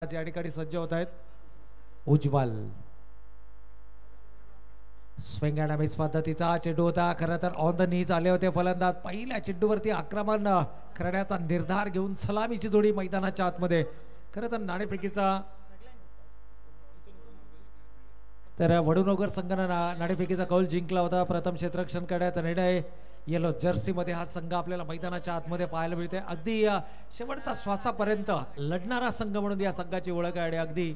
या ठिकाणी सज्ज होत आहेत. उज्ज्वल स्विंग अँड मिस पद्धतीचा चेंडू होता. खरं तर ऑन द नीज आले होते फलंदाज. पहिल्या चेंडूवरती आक्रमण करण्याचा निर्धार घेऊन सलामीची जोडी मैदानाच्या आतमध्ये. खरं तर नाणेफेकीचा तर वडुनगर संघाने नाणेफेकीचा कौल जिंकला होता. प्रथम क्षेत्ररक्षण करण्याचा निर्णय येलो जर्सी मध्ये हा संघ आपल्याला मैदानाच्या आतमध्ये पाहायला मिळते. अगदी शेवटच्या श्वासापर्यंत लढणारा संघ म्हणून या संघाची ओळख आहे. आणि अगदी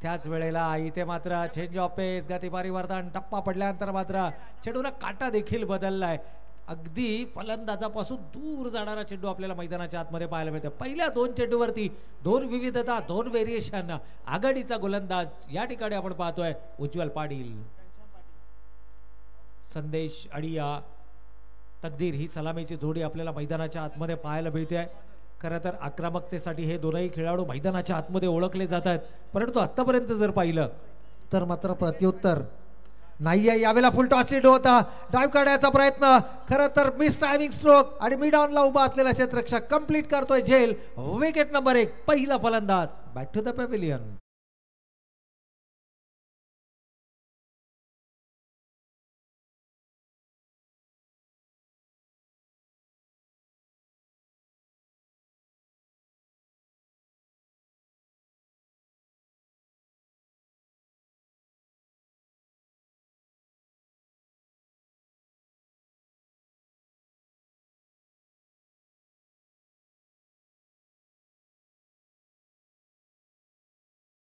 त्याच वेळेला इथे मात्र चेंज ऑफ पेस, गती परिवर्तन, टप्पा पडल्यानंतर मात्र चेंडूला काटा देखील बदललाय. अगदी फलंदाजापासून दूर जाणारा चेंडू आपल्याला मैदानाच्या आतमध्ये पाहायला मिळतो. पहिल्या दोन चेंडूवरती दोन विविधता, दोन व्हेरिएशन. आघाडीचा गोलंदाज या ठिकाणी आपण पाहतोय उज्ज्वल पाटील. संदेश अडिया तकदीर ही सलामीची जोडी आपल्याला मैदानाच्या आतमध्ये पाहायला मिळते. खरं तर आक्रमकतेसाठी हे दोनही खेळाडू मैदानाच्या आतमध्ये ओळखले जात आहेत. परंतु आतापर्यंत जर पाहिलं तर मात्र प्रत्युत्तर नाहीये. यावेळेला फुल टॉस चेंडू होता. ड्राईव्ह काढण्याचा प्रयत्न, खरं तर मिस टायमिंग स्ट्रोक आणि मिड ऑनला उभा असलेला क्षेत्ररक्षक कंप्लीट करतोय झेल. Wicket number 1. पहिला फलंदाज बॅक टू द पॅव्हिलियन.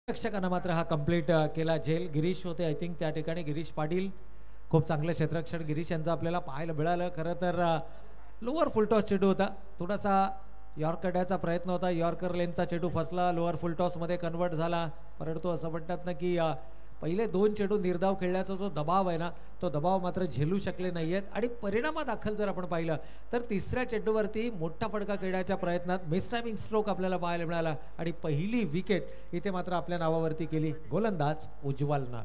रक्षकांना मात्र हा कंप्लीट केला झेल. गिरीश होते आय थिंक त्या ठिकाणी. गिरीश पाटील खूप चांगलं क्षेत्ररक्षण गिरीश यांचं आपल्याला पाहायला मिळालं. खरं तर लोअर फुलटॉस चेंडू होता. थोडासा यॉर्क काढण्याचा प्रयत्न होता. यॉर्कर लेनचा चेंडू फसला, लोअर फुलटॉसमध्ये कन्वर्ट झाला. परंतु असं म्हणतात ना की पहिले दोन चेंडू निर्धाव खेळण्याचा जो दबाव आहे ना, तो दबाव मात्र झेलू शकले नाही आहेत. आणि परिणामादाखल जर आपण पाहिलं तर तिसऱ्या चेंडूवरती मोठा फटका खेळण्याच्या प्रयत्नात मिस टायमिंग स्ट्रोक आपल्याला पाहायला मिळाला. आणि पहिली विकेट इथे मात्र आपल्या नावावरती केली गोलंदाज उज्ज्वलनं.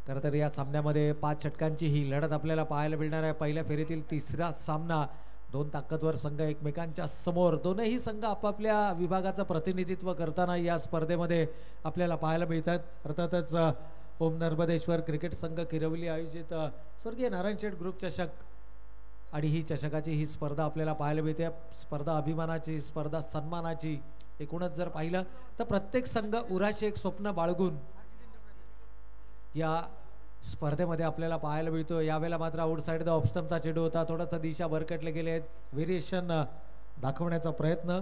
खरं तर या सामन्यामध्ये 5 षटकांची ही लढत आपल्याला पाहायला मिळणार आहे. पहिल्या फेरीतील तिसरा सामना. दोन ताकदवर संघ एकमेकांच्या समोर. दोनही संघ आपापल्या विभागाचं प्रतिनिधित्व करताना या स्पर्धेमध्ये आपल्याला पाहायला मिळतात. अर्थातच ओम नर्मदेश्वर क्रिकेट संघ किरवली आयोजित स्वर्गीय नारायण शेठ ग्रुप चषक आणि ही चषकाची ही स्पर्धा आपल्याला पाहायला मिळते. स्पर्धा अभिमानाची, स्पर्धा सन्मानाची. एकूणच जर पाहिलं तर प्रत्येक संघ उराशी एक स्वप्न बाळगून या स्पर्धेमध्ये आपल्याला पाहायला मिळतो. यावेळेला मात्र आउटसाइड द ऑफस्टम्पचा चेंडू होता. थोडासा दिशा भरकटले गेले. व्हेरिएशन दाखवण्याचा प्रयत्न.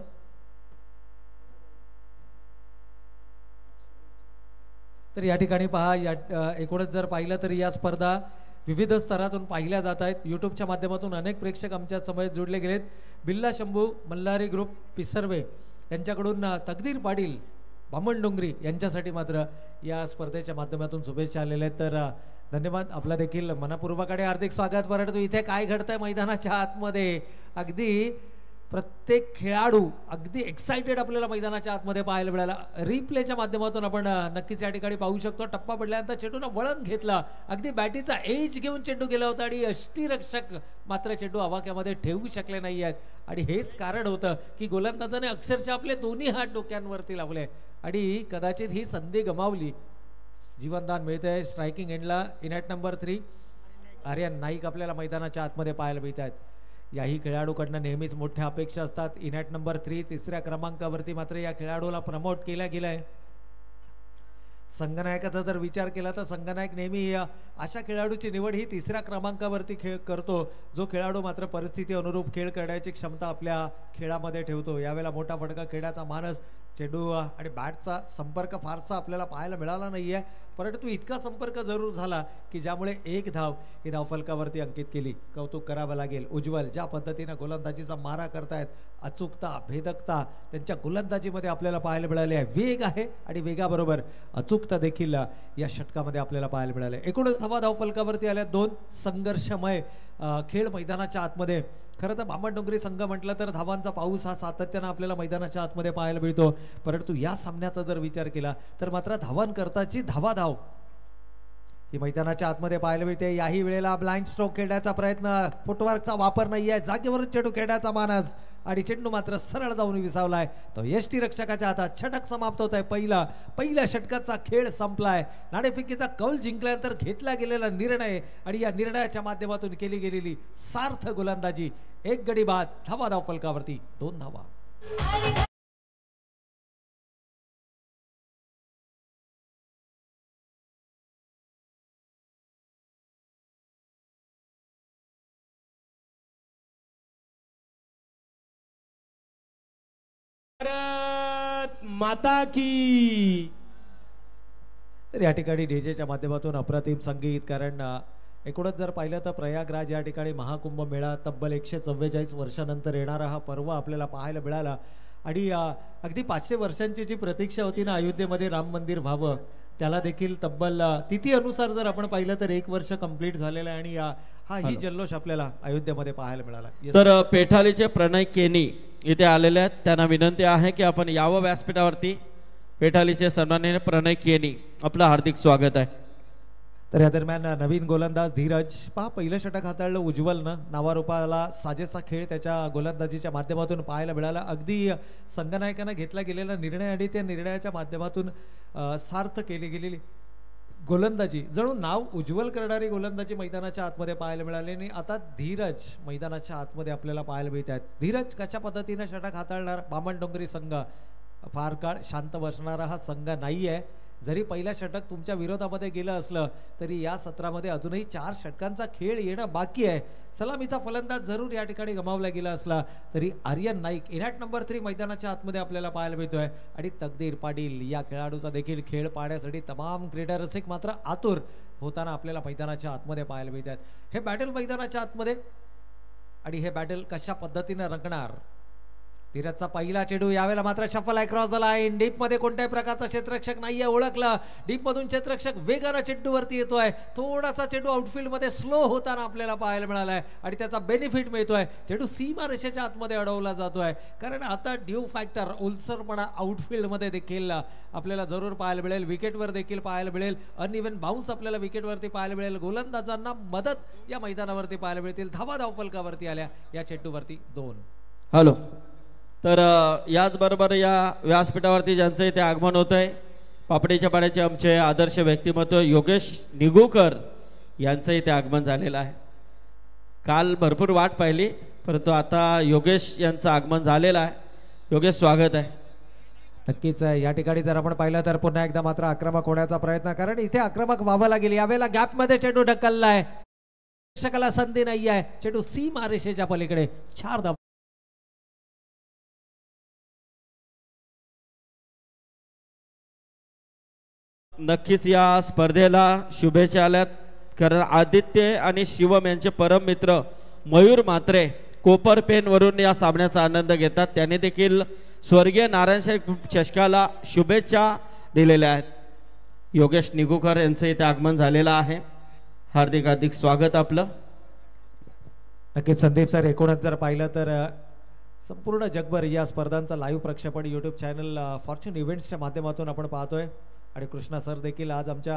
तर या ठिकाणी पहा, या एकूणच जर पाहिलं तर या स्पर्धा विविध स्तरातून पाहिल्या जात आहेत. यूट्यूबच्या माध्यमातून अनेक प्रेक्षक आमच्या समोर जोडले गेलेत. बिल्ला शंभू मल्हारी ग्रुप पिसर्वे यांच्याकडून तकदीर पाटील बामणडोंगरी यांच्यासाठी मात्र या स्पर्धेच्या माध्यमातून शुभेच्छा आलेल्या आहेत. तर धन्यवाद. आपला देखील मनपूर्वकडे हार्दिक स्वागत. परंतु इथे काय घडतंय मैदानाच्या आतमध्ये, अगदी प्रत्येक खेळाडू अगदी एक्साइटेड आपल्याला मैदानाच्या आतमध्ये पाहायला मिळाला. रिप्लेच्या माध्यमातून आपण नक्कीच या ठिकाणी पाहू शकतो. टप्पा पडल्यानंतर चेंडूला वळण घेतला. अगदी बॅटीचा एज घेऊन चेंडू गेला होता आणि यष्टीरक्षक मात्र चेंडू आवाक्यामध्ये ठेवू शकले नाही आहेत. आणि हेच कारण होतं की गोलंदाजाने अक्षरशः आपले दोन्ही हात डोक्यांवरती लावले आणि कदाचित ही संधी गमावली. जीवनदान मिळतंय स्ट्रायकिंग एंडला. इनॅट नंबर 3 आर्यन नाईक आपल्याला मैदानाच्या आतमध्ये पाहायला मिळत आहेत. याही खेळाडूकडनं नेहमीच मोठ्या अपेक्षा असतात. इनॅट नंबर 3 तिसऱ्या क्रमांकावरती मात्र या खेळाडूला प्रमोट केला गेलाय. संघनायकाचा जर विचार केला तर संघनायक नेहमी अशा खेळाडूची निवड ही तिसऱ्या क्रमांकावरती करतो जो खेळाडू मात्र परिस्थिती अनुरूप खेळ करण्याची क्षमता आपल्या खेळामध्ये ठेवतो. यावेळेला मोठा फटका खेळण्याचा मानस, चेंडू आणि बॅटचा संपर्क फारसा आपल्याला पाहायला मिळाला नाहीये. परंतु इतका संपर्क जरूर झाला की ज्यामुळे 1 धाव ही धावफलकावरती अंकित केली. कौतुक करावं लागेल. उज्ज्वल ज्या पद्धतीनं गोलंदाजीचा मारा करतायत, अचूकता, भेदकता त्यांच्या गोलंदाजीमध्ये आपल्याला पाहायला मिळाले आहे. वेग आहे आणि वेगाबरोबर अचूकता देखील या षटकामध्ये आपल्याला पाहायला मिळाले. एकूणच धावा धावफलकावरती आल्या. 2 संघर्षमय खेळ मैदानाच्या आतमध्ये. खरं तर बामणडोंगरी संघ म्हटलं तर धावांचा पाऊस हा सातत्यानं आपल्याला मैदानाच्या आतमध्ये पाहायला मिळतो. परंतु या सामन्याचा जर विचार केला तर मात्र धावांकरताची धावाधाव ही मैदानाच्या आतमध्ये पाहायला मिळते. याही वेळेला ब्लाइंड स्ट्रोक खेळण्याचा प्रयत्न, फुटवर्कचा वापर नाहीये, जागेवरून चेंडू खेळण्याचा मानस आणि चेंडू मात्र सरळ जाऊन विसावलाय. तो यष्टी रक्षकाच्या हातात. षटक समाप्त होत आहे. पहिल्या षटकाचा खेळ संपलाय. नाणेफेकीचा कौल जिंकल्यानंतर घेतला गेलेला निर्णय आणि या निर्णयाच्या माध्यमातून केली गेलेली सार्थ गोलंदाजी. 1 गडी बाद. धावा धाव फलकावरती 2 धावा. माता की. तर या ठिकाणी डीजेच्या माध्यमातून अप्रतिम संगीत. कारण एकूणच जर पाहिलं तर प्रयागराज या ठिकाणी महाकुंभ मेळा तब्बल 144 वर्षानंतर येणारा हा पर्व आपल्याला पाहायला मिळाला. आणि अगदी 500 वर्षांची जी प्रतीक्षा होती ना अयोध्येमध्ये राम मंदिर व्हावं, त्याला देखील तब्बल तिथी अनुसार जर आपण पाहिलं तर 1 वर्ष कंप्लीट झालेलं आहे. आणि हा ही जल्लोष आपल्याला अयोध्येमध्ये पाहायला मिळाला. तर पेठालीचे प्रणय केनी इथे आलेले आहेत. त्यांना विनंती आहे की आपण यावं व्यासपीठावरती. पेठालीचे सन्माननीय प्रणय केनी, आपलं हार्दिक स्वागत आहे. तर या दरम्यान नवीन गोलंदाज धीरज पहा पहिलं षटक हाताळलं उज्ज्वलनं. नावारूपाला साजेसा खेळ त्याच्या गोलंदाजीच्या माध्यमातून पाहायला मिळाला. अगदी संघनायकांना घेतला गेलेला निर्णय आणि त्या निर्णयाच्या माध्यमातून सार्थ केली गेलेली गोलंदाजी, जणू नाव उज्ज्वल करणारी गोलंदाजी मैदानाच्या आतमध्ये पाहायला मिळाली. आणि आता धीरज मैदानाच्या आतमध्ये आपल्याला पाहायला मिळत आहेत. धीरज कशा पद्धतीने षटक हाताळणार. बामणडोंगरी संघ फार काळ शांत बसणारा हा संघ नाही आहे. जरी पहिल्या षटक तुमच्या विरोधामध्ये गेलं असलं तरी या सत्रामध्ये अजूनही 4 षटकांचा खेळ येणं बाकी आहे. सलामीचा फलंदाज जरूर या ठिकाणी गमावला गेला असला तरी आर्यन नाईक इनॅट नंबर 3 मैदानाच्या आतमध्ये आपल्याला पाहायला मिळतोय. आणि तकदीर पाटील या खेळाडूचा देखील खेळ पाहण्यासाठी तमाम क्रीडा रसिक मात्र आतुर होताना आपल्याला मैदानाच्या आतमध्ये पाहायला मिळतात. हे बॅटल मैदानाच्या आतमध्ये आणि हे बॅटल कशा पद्धतीने रंगणार. धीरजचा पहिला चेंडू यावेळेला मात्र shuffle across the line. Deep मध्ये कोणत्याही प्रकारचा क्षेत्ररक्षक नाहीये ओळखला. डीप मधून क्षेत्ररक्षक वेगानं चेंडूवरती येतोय. थोडासा चेंडू आउटफील्ड मध्ये स्लो होताना आपल्याला पाहायला मिळालाय आणि त्याचा बेनिफिट मिळतोय. चेंडू सीमा रेषेच्या आतमध्ये अडवला जातोय. कारण आता ड्यू फॅक्टर ओलसरपणा आउटफील्ड मध्ये देखील आपल्याला जरूर पाहायला मिळेल. विकेटवर देखील पाहायला मिळेल. अनइव्हन बाउन्स आपल्याला विकेटवरती पाहायला मिळेल. गोलंदाजांना मदत या मैदानावरती पाहायला मिळतील. धावा धाव फलकावरती आल्या या चेंडूवरती 2. हॅलो. तर याचबरोबर या व्यासपीठावरती ज्यांचं इथे आगमन होत आहे, पापडीच्या पाड्याचे आमचे आदर्श व्यक्तिमत्व योगेश निगुकर यांचं इथे आगमन झालेलं आहे. काल भरपूर वाट पाहिली परंतु आता योगेश यांचं आगमन झालेलं आहे. योगेश स्वागत आहे. नक्कीच या ठिकाणी जर आपण पाहिलं तर पुन्हा एकदा मात्र आक्रमक होण्याचा प्रयत्न, कारण इथे आक्रमक व्हावं लागेल. यावेळेला गॅपमध्ये चेंडू ढकललाय. प्रेक्षकाला संधी नाही आहे. चेंडू सीमा रेषेच्या पलीकडे 4 धावा. नक्कीच या स्पर्धेला शुभेच्छा आल्यात. कारण आदित्य आणि शिवम यांचे परम मित्र मयूर म्हात्रे कोपर पेन वरून या सामन्याचा आनंद घेतात. त्यांनी देखील स्वर्गीय नारायणशाही चषकाला शुभेच्छा दिलेल्या आहेत. योगेश निगुकर यांचं इथे आगमन झालेलं आहे. हार्दिक हार्दिक स्वागत आपलं. नक्कीच संदीप सर, एकूणच जर पाहिलं तर संपूर्ण जगभर या स्पर्धांचा लाईव्ह प्रक्षेपण यूट्यूब चॅनल फॉर्च्यून इव्हेंट्सच्या माध्यमातून आपण पाहतोय. आणि कृष्णा सर देखील आज आमच्या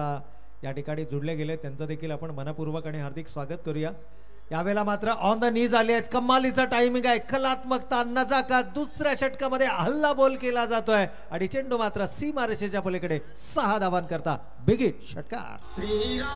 या ठिकाणी जुडले गेले. त्यांचं देखील आपण मनपूर्वक आणि हार्दिक स्वागत करूया. यावेळेला मात्र ऑन द नीज आले आहेत. कमालीचा टायमिंग आहे. कलात्मकता नजाकत. दुसऱ्या षटकामध्ये हल्ला बॉल केला जातोय आणि चेंडू मात्र सीमा रेषेच्या पलीकडे 6 धावांकरता बिगिट षटकार.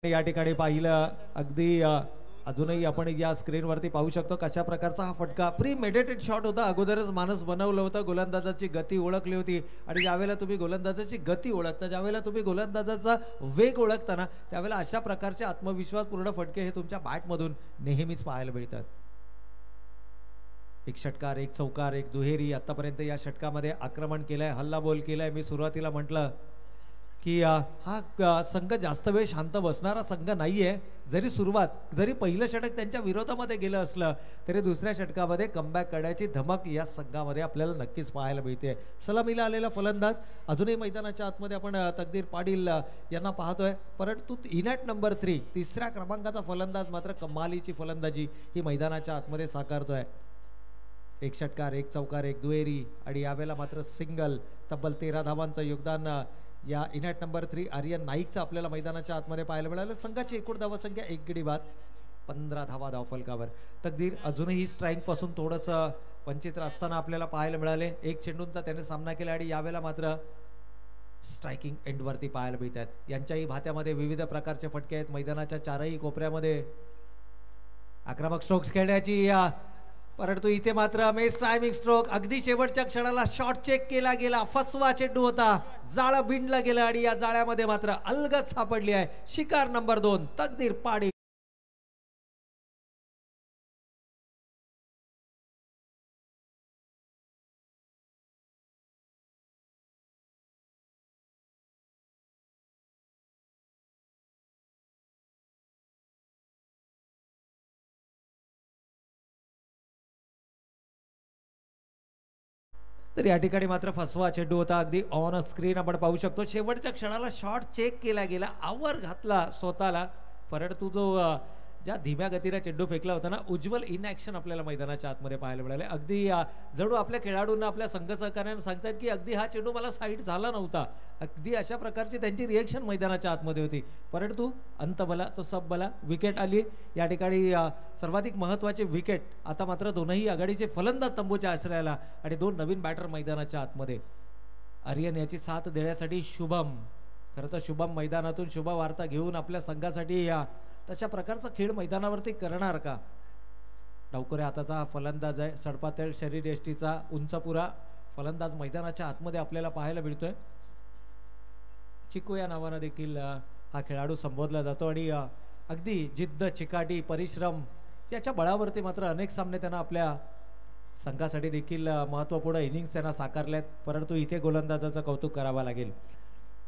या ठिकाणी पाहिलं अगदी अजूनही आपण या स्क्रीनवरती पाहू शकतो कशा प्रकारचा हा फटका प्री मेडिटेड शॉट होता. अगोदरच माणूस बनवलं होतं. गोलंदाजाची गती ओळखली होती आणि ज्यावेळेला तुम्ही गोलंदाजाची गती ओळखता, ज्यावेळेला तुम्ही गोलंदाजाचा वेग ओळखताना, त्यावेळेला अशा प्रकारचे आत्मविश्वासपूर्ण फटके हे तुमच्या बॅटमधून नेहमीच पाहायला मिळतात. 1 षटकार, 1 चौकार, 1 दुहेरी. आतापर्यंत या षटकामध्ये आक्रमण केलंय, हल्ला बॉल केलाय. मी सुरुवातीला म्हटलं की हा संघ जास्त वेळ शांत बसणारा संघ नाही आहे. जरी पहिलं षटक त्यांच्या विरोधामध्ये गेलं असलं तरी दुसऱ्या षटकामध्ये कमबॅक करण्याची धमक या संघामध्ये आपल्याला नक्कीच पाहायला मिळते. सलामीला आलेला फलंदाज अजूनही मैदानाच्या आतमध्ये आपण तकदीर पाटील यांना पाहतोय, परंतु इनॅट नंबर 3 तिसऱ्या क्रमांकाचा फलंदाज मात्र कमालीची फलंदाजी ही मैदानाच्या आतमध्ये साकारतोय. एक षटकार, एक चौकार, एक दुहेरी आणि यावेळेला मात्र सिंगल. तब्बल 13 धावांचं योगदान या इनॅट नंबर 3 आर्यन नाईकचं आपल्याला मैदानाच्या आतमध्ये पाहायला मिळालं. संघाची एकूण धावसंख्या 1 गडी बाद, 15 धावा धावफलकावर. तकदीर अजूनही स्ट्राईक पासून थोडंसं वंचित असताना आपल्याला पाहायला मिळाले. 1 चेंडूंचा त्याने सामना केला आणि यावेळेला मात्र स्ट्रायकिंग एंडवरती पाहायला मिळतात. यांच्याही भात्यामध्ये विविध प्रकारचे फटके आहेत. मैदानाच्या चारही कोपऱ्यामध्ये आक्रमक स्ट्रोक्स खेळण्याची, परंतु इथे मात्र मेस टायमिंग स्ट्रोक. अगदी शेवटच्या क्षणाला शॉट चेक केला गेला, फसवा चेंडू होता, जाळं बिंडलं गेलं आणि या जाळ्यामध्ये मात्र अलगद सापडली आहे शिकार नंबर 2 तकदीर पाटील. तर या ठिकाणी मात्र फसवा चेंडू होता. अगदी ऑन स्क्रीन आपण पाहू शकतो. शेवटच्या क्षणाला शॉट चेक केला गेला, आवर घातला स्वतःला, परंतु जो ज्या धीम्या गतीने चेंडू फेकला होता ना, उज्ज्वल इन ॲक्शन आपल्याला मैदानाच्या आतमध्ये पाहायला मिळाले. अगदी जणू आपल्या खेळाडूंना, आपल्या संघ सहकार्यांना सांगतात की अगदी हा चेंडू मला साईड झाला नव्हता. अगदी अशा प्रकारची त्यांची रिएक्शन मैदानाच्या आतमध्ये होती. परंतु अंतबला तो सबबला विकेट आली. या ठिकाणी सर्वाधिक महत्त्वाचे विकेट आता मात्र दोनही आघाडीचे फलंदाज तंबूच्या आश्रयाला आणि 2 नवीन बॅटर मैदानाच्या आतमध्ये. आर्यन याची साथ देण्यासाठी शुभम, खरं तर शुभम मैदानातून शुभ वार्ता घेऊन आपल्या संघासाठी तशा प्रकारचा खेळ मैदानावरती करणार का? डावखोऱ्या हाताचा हा फलंदाज आहे. सडपातळ शरीर यष्टीचा उंचपुरा फलंदाज मैदानाच्या आतमध्ये आपल्याला पाहायला मिळतोय. चिकू या नावानं देखील हा खेळाडू संबोधला जातो आणि अगदी जिद्द, चिकाटी, परिश्रम याच्या बळावरती मात्र अनेक सामने त्यांना आपल्या संघासाठी देखील महत्त्वपूर्ण इनिंग्स त्यांना साकारल्यात. परंतु इथे गोलंदाजाचं कौतुक करावं लागेल.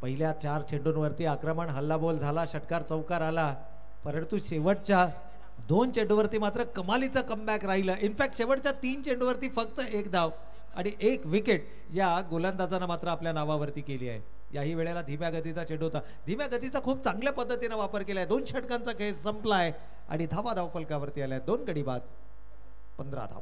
पहिल्या 4 चेंडूंवरती आक्रमण, हल्लाबोल झाला, षटकार चौकार आला, परंतु शेवटच्या 2 चेंडूवरती मात्र कमालीचं कमबॅक राहिलं. इनफॅक्ट शेवटच्या 3 चेंडूवरती फक्त 1 धाव आणि 1 विकेट या गोलंदाजानं मात्र आपल्या नावावरती केली आहे. याही वेळेला धीम्या गतीचा चेंडू होता. धीम्या गतीचा खूप चांगल्या पद्धतीने वापर केलाय. 2 षटकांचा खेळ संपलाय आणि धावा धावफलकावरती आलाय. 2 गडी बाद, 15 धाव.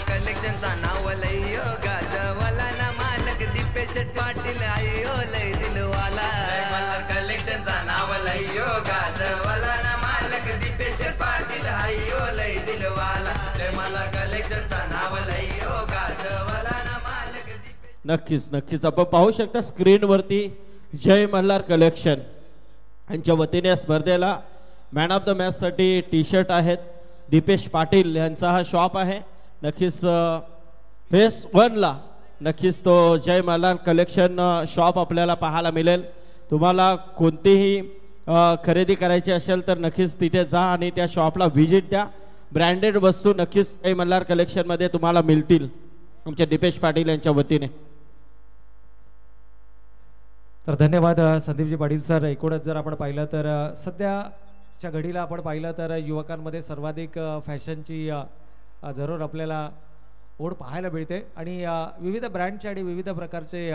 कलेक्शनचा नाव लय गाजवाला ना मालक दीपेश पाटील आयो लय दिलवाला. मला कलेक्शनचा नाव लय गाजवाला ना मालक दीपेश पाटील आयो लय दिलवाला. मला कलेक्शनचा नाव लय गाजवाला ना मालक. नक्कीच नक्कीच आपण पाहू शकता स्क्रीनवरती जय मल्हार कलेक्शन यांच्या वतीने स्पर्धेला मॅन ऑफ द मॅच साठी टी शर्ट आहेत. दीपेश पाटील यांचा हा शॉप आहे. नक्कीच फेस 1ला नक्कीच तो जय मल्हार कलेक्शन शॉप आपल्याला पाहायला मिळेल. तुम्हाला कोणतीही खरेदी करायची असेल तर नक्कीच तिथे जा आणि त्या शॉपला व्हिजिट द्या. ब्रँडेड वस्तू नक्कीच जय मल्हार कलेक्शनमध्ये तुम्हाला मिळतील आमच्या दीपेश पाटील यांच्या वतीने. तर धन्यवाद संदीपजी पाटील सर. एकूणच जर आपण पाहिलं तर सध्याच्या घडीला आपण पाहिलं तर युवकांमध्ये सर्वाधिक फॅशनची जरूर आपल्याला ओढ पाहायला मिळते आणि विविध ब्रँडचे आणि विविध प्रकारचे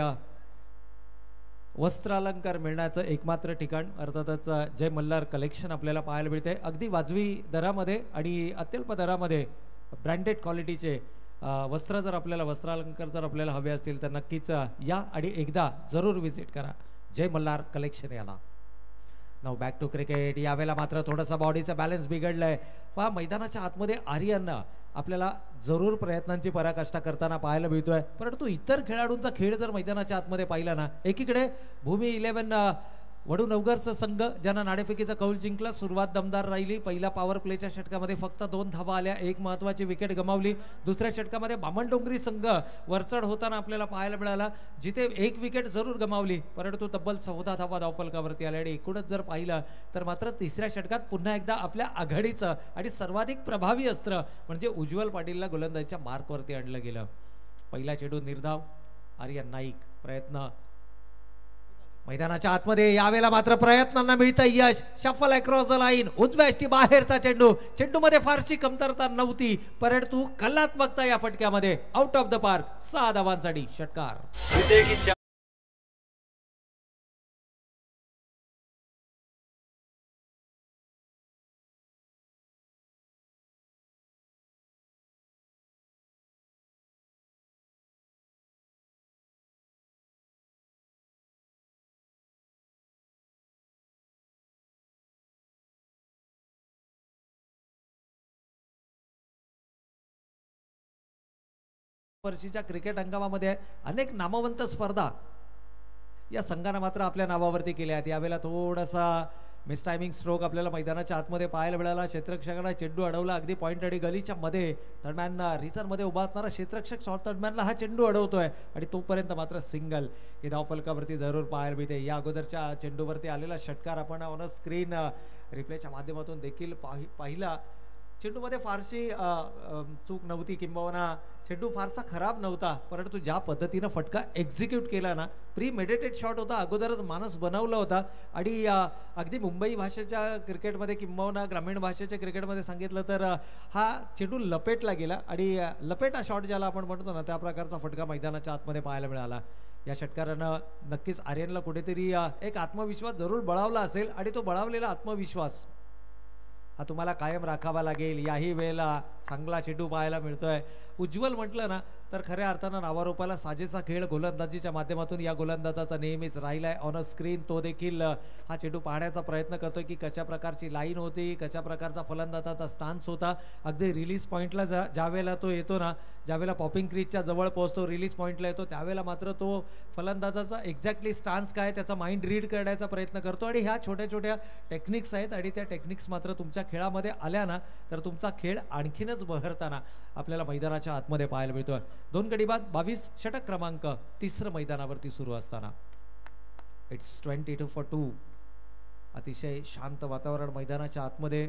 वस्त्र अलंकार मिळण्याचं एकमात्र ठिकाण अर्थातच जय मल्हार कलेक्शन आपल्याला पाहायला मिळते. अगदी वाजवी दरामध्ये आणि अत्यल्प दरामध्ये ब्रँडेड क्वालिटीचे वस्त्र जर आपल्याला वस्त्रालंकार जर आपल्याला हवे असतील तर नक्कीच या आणि एकदा जरूर विजिट करा जय मल्हार कलेक्शन याला. नाव बॅक टू क्रिकेट. यावेळेला मात्र थोडंसं बॉडीचा बॅलन्स बिघडलाय. पहा मैदानाच्या आतमध्ये आर्यन आपल्याला जरूर प्रयत्नांची पराकाष्ठा करताना पाहायला मिळतोय. परंतु इतर खेळाडूंचा खेळ जर मैदानाच्या आतमध्ये पाहिला ना, एकीकडे भूमी 11 वडूनवगरचा संघ ज्यांना नाणेफेकीचा कौल जिंकला. सुरुवात दमदार राहिली. पहिल्या पॉवर प्लेच्या षटकामध्ये फक्त 2 धावा आल्या. एक महत्त्वाची विकेट गमावली. दुसऱ्या षटकामध्ये बामणडोंगरी संघ वरचढ होताना आपल्याला पाहायला मिळाला, जिथे एक विकेट जरूर गमावली परंतु तब्बल 14 धावा धावफलकावरती आल्या. आणि एकूणच जर पाहिलं तर मात्र तिसऱ्या षटकात पुन्हा एकदा आपल्या आघाडीचं आणि सर्वाधिक प्रभावी अस्त्र म्हणजे उज्ज्वल पाटीलला गोलंदाजीच्या मार्कवरती आणलं गेलं. पहिला चेंडू निर्धाव. आर्यन नाईक प्रयत्न मैदानाच्या आतमध्ये. यावेळेला मात्र प्रयत्नांना मिळतं यश. Shuffle across the line. उजव्या यष्टी बाहेरचा चेंडू. चेंडूमध्ये फारशी कमतरता नव्हती परंतु कलात्मकता या फटक्यामध्ये. Out of the park. 6 धावांसाठी षटकार. वर्षीच्या क्रिकेट हंगामामध्ये अनेक नामवंत स्पर्धा या संघाने मात्र आपल्या नावावरती केल्या आहेत. यावेळेला थोडासा मिस टायमिंग स्ट्रोक आपल्याला मैदानाच्या आतमध्ये पाहायला मिळाला. क्षेत्ररक्षकाने चेंडू अडवला अगदी पॉईंट आणि गलीच्या मध्ये. दरम्यान रिझर्व्हमध्ये उभा असणारा क्षेत्ररक्षक शॉर्ट दरम्यानला हा चेंडू अडवतोय आणि तोपर्यंत मात्र सिंगल हे धावफलकावरती जरूर पाहायला मिळते. या अगोदरच्या चेंडूवरती आलेला षटकार आपण ऑन स्क्रीन रिप्लेच्या माध्यमातून देखील पाहिला. चेंडूमध्ये फारशी चूक नव्हती किंबहुना चेंडू फारसा खराब नव्हता परंतु ज्या पद्धतीनं फटका एक्झिक्यूट केला ना, प्री मेडिटेड शॉट होता. अगोदरच मानस बनवला होता आणि अगदी मुंबई भाषेच्या क्रिकेटमध्ये किंबहुना ग्रामीण भाषेच्या क्रिकेटमध्ये सांगितलं तर हा चेंडू लपेटला गेला आणि लपेटा शॉट ज्याला आपण म्हणतो ना त्या प्रकारचा फटका मैदानाच्या आतमध्ये पाहायला मिळाला. या षटकारानं नक्कीच आर्यनला कुठेतरी एक आत्मविश्वास जरूर बळावला असेल आणि तो बळावलेला आत्मविश्वास हा तुम्हाला कायम राखावा लागेल. याही वेळेला चांगला चेंडू पाहायला मिळतोय. उज्ज्वल म्हटलं ना तर खऱ्या अर्थानं नावारूपाला साजेसा खेळ गोलंदाजीच्या माध्यमातून या गोलंदाजाचा नेहमीच राहिलाय. ऑन स्क्रीन तो देखील हा चेंडू पाहण्याचा प्रयत्न करतोय की कशा प्रकारची लाईन होती, कशा प्रकारचा फलंदाजाचा स्टान्स होता. अगदी रिलीज पॉईंटला ज्यावेळेला तो येतो ना, ज्यावेळेला पॉपिंग क्रीजच्या जवळ पोहोचतो, रिलीज पॉईंटला येतो त्यावेळेला मात्र तो फलंदाजाचा एक्झॅक्टली स्टान्स काय त्याचा माइंड रीड करण्याचा प्रयत्न करतो. आणि ह्या छोट्या छोट्या टेक्निक्स आहेत आणि त्या टेक्निक्स मात्र तुमच्या खेळामध्ये आल्या ना तर तुमचा खेळ आणखीनच बहरताना आपल्याला मैदानाच्या आतमध्ये पाहायला मिळतोय. 2 गडी बाद 22 षटक क्रमांक तिसरं मैदानावरती सुरू असताना इट्स 22-2. अतिशय शांत वातावरण मैदानाच्या आतमध्ये.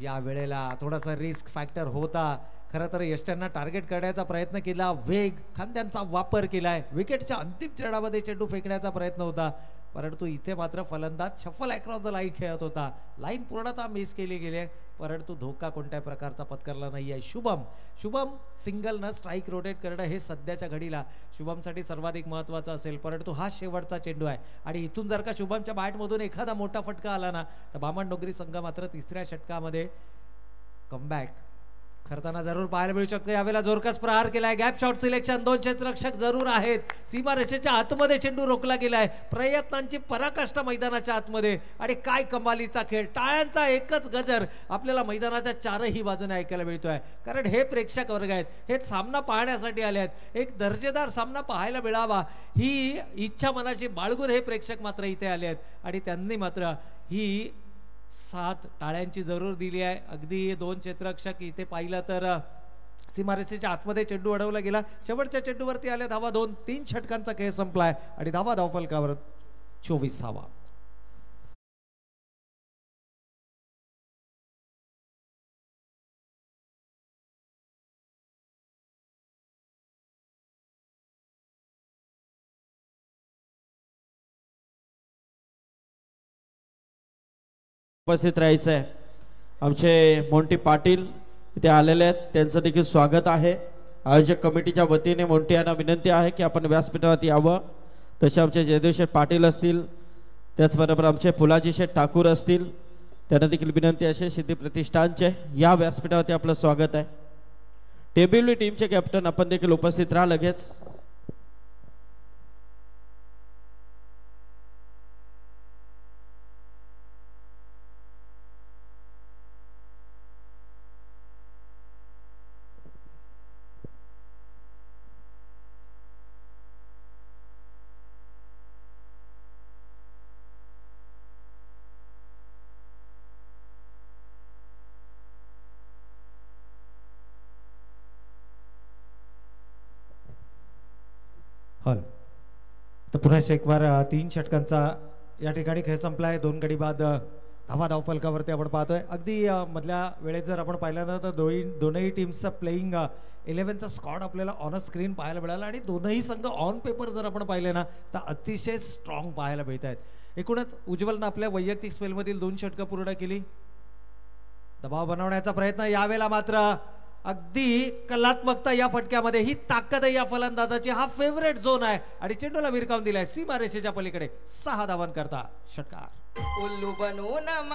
या वेळेला थोडासा रिस्क फॅक्टर होता. खरं तर यष्ट्यांना टार्गेट करण्याचा प्रयत्न केला, वेग खांद्यांचा वापर केलाय. विकेटच्या अंतिम चरणामध्ये चेंडू फेकण्याचा प्रयत्न होता परंतु इथे मात्र फलंदाज शफल अक्रॉस द लाईन खेळत होता. लाईन पूर्णतः मिस केली गेली परंतु धोका कोणत्या प्रकारचा पत्करला नाही आहे. शुभम सिंगलनं स्ट्राईक रोटेट करणं हे सध्याच्या घडीला शुभमसाठी सर्वाधिक महत्त्वाचं असेल परंतु हा शेवटचा चेंडू आहे आणि इथून जर का शुभमच्या बॅटमधून एखादा मोठा फटका आला ना तर बामणडोंगरी संघ मात्र तिसऱ्या षटकामध्ये कमबॅक करताना जरूर पाहायला मिळू शकतो. यावेळेला जोरकस प्रहार केलाय. Gap shot selection. 2 क्षेत्ररक्षक जरूर आहेत. सीमारेषेच्या आतमध्ये चेंडू रोखला गेलाय. प्रयत्नांची पराकाष्ठा मैदानाच्या आतमध्ये आणि काय कमालीचा खेळ. टाळ्यांचा एकच गजर आपल्याला मैदानाच्या चारही बाजूने ऐकायला मिळतोय कारण हे प्रेक्षक वर्ग आहेत, हे सामना पाहण्यासाठी आले आहेत. एक दर्जेदार सामना पाहायला मिळावा ही इच्छा मनाची बाळगून हे प्रेक्षक मात्र इथे आले आहेत आणि त्यांनी मात्र ही 7 टाळ्यांची जरूर दिली आहे. अगदी 2 क्षेत्ररक्षक इथे पाहिलं तर सीमारेषेच्या आतमध्ये चेंडू अडवला गेला. शेवटच्या चेंडूवरती आल्या धावा 2. 3 षटकांचा खेळ संपलाय आणि धावा धावफलकावर 24 धावा. उपस्थित राहायचं आहे. आमचे मोंटी पाटील इथे आलेले आहेत, त्यांचं देखील स्वागत आहे. आयोजक कमिटीच्या वतीने मोंटी यांना विनंती आहे की आपण व्यासपीठावरती यावं. तसे आमचे जयदेव शेठ पाटील असतील, त्याचबरोबर आमचे फुलाजी शेठ ठाकूर असतील, त्यांना देखील विनंती असे सिद्धी प्रतिष्ठानचे या व्यासपीठावरती आपलं स्वागत आहे. टेबिल टीमचे कॅप्टन आपण देखील उपस्थित राहा लगेच. हॉल तर पुन्हा शेकवर 3 षटकांचा या ठिकाणी खेळ संपला आहे. 2 गडी बाद धावा धावफलकावरती आपण पाहतोय. अगदी मधल्या वेळेत जर आपण पाहिलं ना तर दोनही टीम्सचा प्लेईंग 11चा स्क्वॉड आपल्याला ऑन स्क्रीन पाहायला मिळाला आणि दोनही संघ ऑन पेपर जर आपण पाहिले ना तर अतिशय स्ट्रॉंग पाहायला मिळत आहेत. एकूणच उज्ज्वलनं आपल्या वैयक्तिक स्पेलमधील 2 षटकं पूर्ण केली. दबाव बनवण्याचा प्रयत्न, यावेळेला मात्र अगदी कलात्मकता या फटक्यामध्ये, ही ताकद आहे या फलंदाजाची. हा फेवरेट झोन आहे आणि चेंडूला विरकावून दिलाय सीमा रेषेच्या पलीकडे. 6 धावां करता षटकार. उल्लू बनवून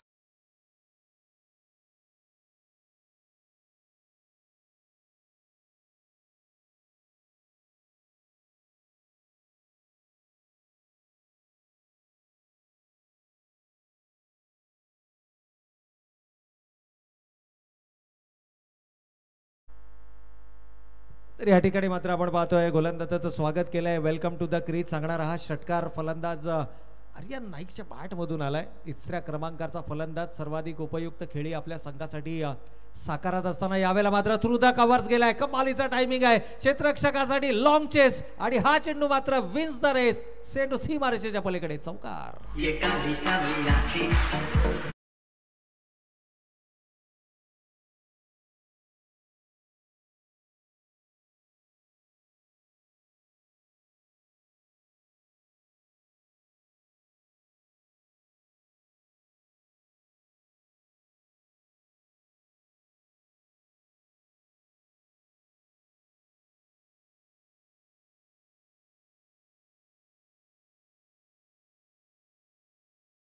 तर या ठिकाणी मात्र आपण पाहतोय गोलंदाजाचं स्वागत केलंय. वेलकम टू द क्रीज सांगणारा हा षटकार फलंदाज आर्यन नाईकच्या बॅटमधून आलाय. 3ऱ्या क्रमांकाचा फलंदाज, सर्वाधिक उपयुक्त खेळी आपल्या संघासाठी साकारत असताना यावेळेला मात्र थ्रू द कव्हर्स गेलाय. कमालीचा टायमिंग आहे क्षेत्ररक्षकासाठी. लॉंग चेस आणि हा चेंडू मात्र विन्स द रेस. चेंडू सीमारेषेच्या पलीकडे चौकार.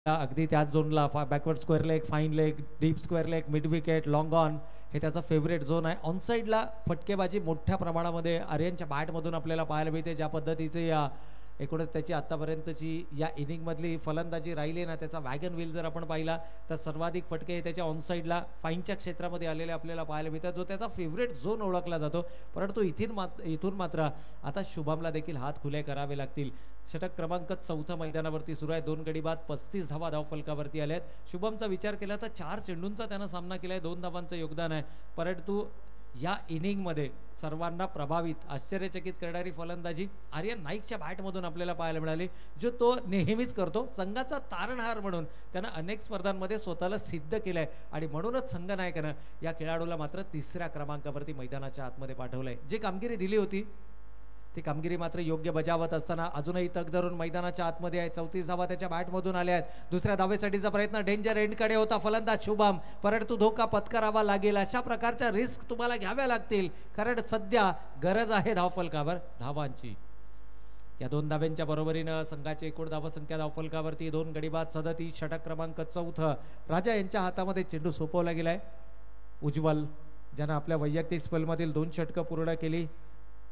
अगदी त्याच झोनला backward square leg, fine leg, deep square leg, mid wicket, long on हे त्याचा फेवरेट झोन आहे. ऑनसाईडला फटकेबाजी मोठ्या प्रमाणामध्ये आर्यनच्या बॅटमधून आपल्याला पाहायला मिळते. ज्या पद्धतीचे या एकूणच त्याची आतापर्यंतची या इनिंगमधली फलंदाजी राहिली ना, त्याचा वॅगन व्हील जर आपण पाहिला तर सर्वाधिक फटके त्याच्या ऑनसाईडला फाईनच्या क्षेत्रामध्ये आलेले आपल्याला पाहायला मिळतात, जो त्याचा फेवरेट झोन ओळखला जातो. परंतु इथून मात्र आता शुभमला देखील हात खुले करावे लागतील. षटक क्रमांक 4 मैदानावरती सुरू आहे. 2 गडी बाद 35 धावा धावफलकावरती आल्या आहेत. शुभमचा विचार केला तर 4 चेंडूंचा त्यानं सामना केलाय, 2 धावांचं योगदान आहे. परंतु या इनिंगमध्ये सर्वांना प्रभावित आश्चर्यचकित करणारी फलंदाजी आर्यन नाईकच्या बॅटमधून आपल्याला पाहायला मिळाली, जो तो नेहमीच करतो. संघाचा तारणहार म्हणून त्यानं अनेक स्पर्धांमध्ये स्वतःला सिद्ध केलंय आणि म्हणूनच संघनायकानं या खेळाडूला मात्र 3ऱ्या क्रमांकावरती मैदानाच्या आतमध्ये पाठवलंय. जी कामगिरी दिली होती ती कामगिरी मात्र योग्य बजावत असताना अजूनही तग धरून मैदानाच्या आतमध्ये आहे. 34 धावा त्याच्या बॅटमधून आल्या आहेत. दुसऱ्या धावेसाठीचा प्रयत्न डेंजर एंडकडे होता फलंदाज शुभम, परंतु धोका पत्करावा लागेल. अशा प्रकारच्या रिस्क तुम्हाला घ्याव्या लागतील, कारण सध्या गरज आहे धावफलकावर धावांची. या 2 धाव्यांच्या बरोबरीनं संघाची एकूण धावसंख्या धावफलकावरती 2 गडी बाद 37. षटक क्रमांक 4 राजा यांच्या हातामध्ये चेंडू सोपवला गेलाय. उज्ज्वल ज्यानं आपल्या वैयक्तिक स्पेलमधील 2 षटकं पूर्ण केली.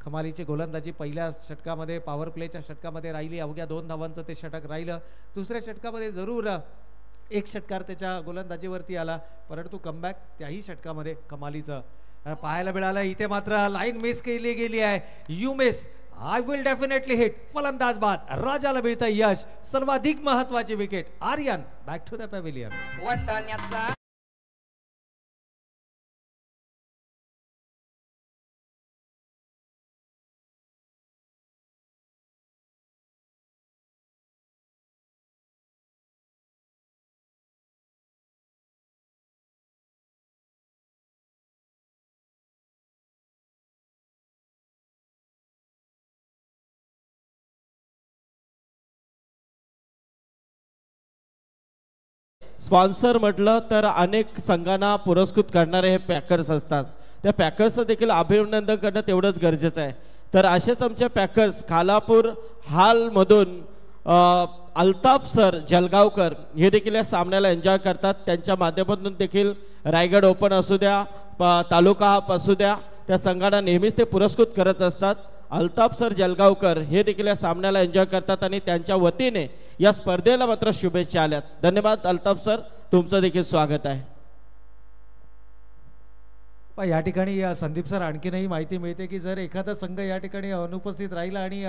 कमालीची गोलंदाजी पहिल्या षटकामध्ये, पॉवर प्लेच्या षटकामध्ये राहिली. अवघ्या 2 धावांचं ते षटक राहिलं. दुसऱ्या षटकामध्ये जरूर 1 षटकार त्याच्या गोलंदाजीवरती आला, परंतु कमबॅक त्याही षटकामध्ये कमालीचं पाहायला मिळालं. इथे मात्र लाईन मिस केली गेली आहे. You miss, I will definitely hit. फलंदाज बाद, राजाला मिळतं यश. सर्वाधिक महत्वाची wicket. Aryan back to the pavilion. Sponsor म्हटलं तर अनेक संघांना पुरस्कृत करणारे हे पॅकर्स असतात. त्या पॅकर्सचं देखील अभिनंदन करणं तेवढंच गरजेचं आहे. तर असेच आमचे पॅकर्स खालापूर हालमधून अल्ताफ सर जलगावकर हे देखील या सामन्याला एन्जॉय करतात. त्यांच्या माध्यमातून देखील रायगड ओपन असू द्या, तालुका हाफ असू द्या, त्या संघांना नेहमीच ते पुरस्कृत करत असतात. अल्ताफ सर जलगावकर हे देखील या सामन्याला एन्जॉय करतात आणि त्यांच्या वतीने या स्पर्धेला मात्र शुभेच्छा आल्यात. धन्यवाद अल्ताफ सर, तुमचं देखील स्वागत आहे. या ठिकाणी संदीप सर आणखीनही माहिती मिळते की जर एखादा संघ या ठिकाणी अनुपस्थित राहिला आणि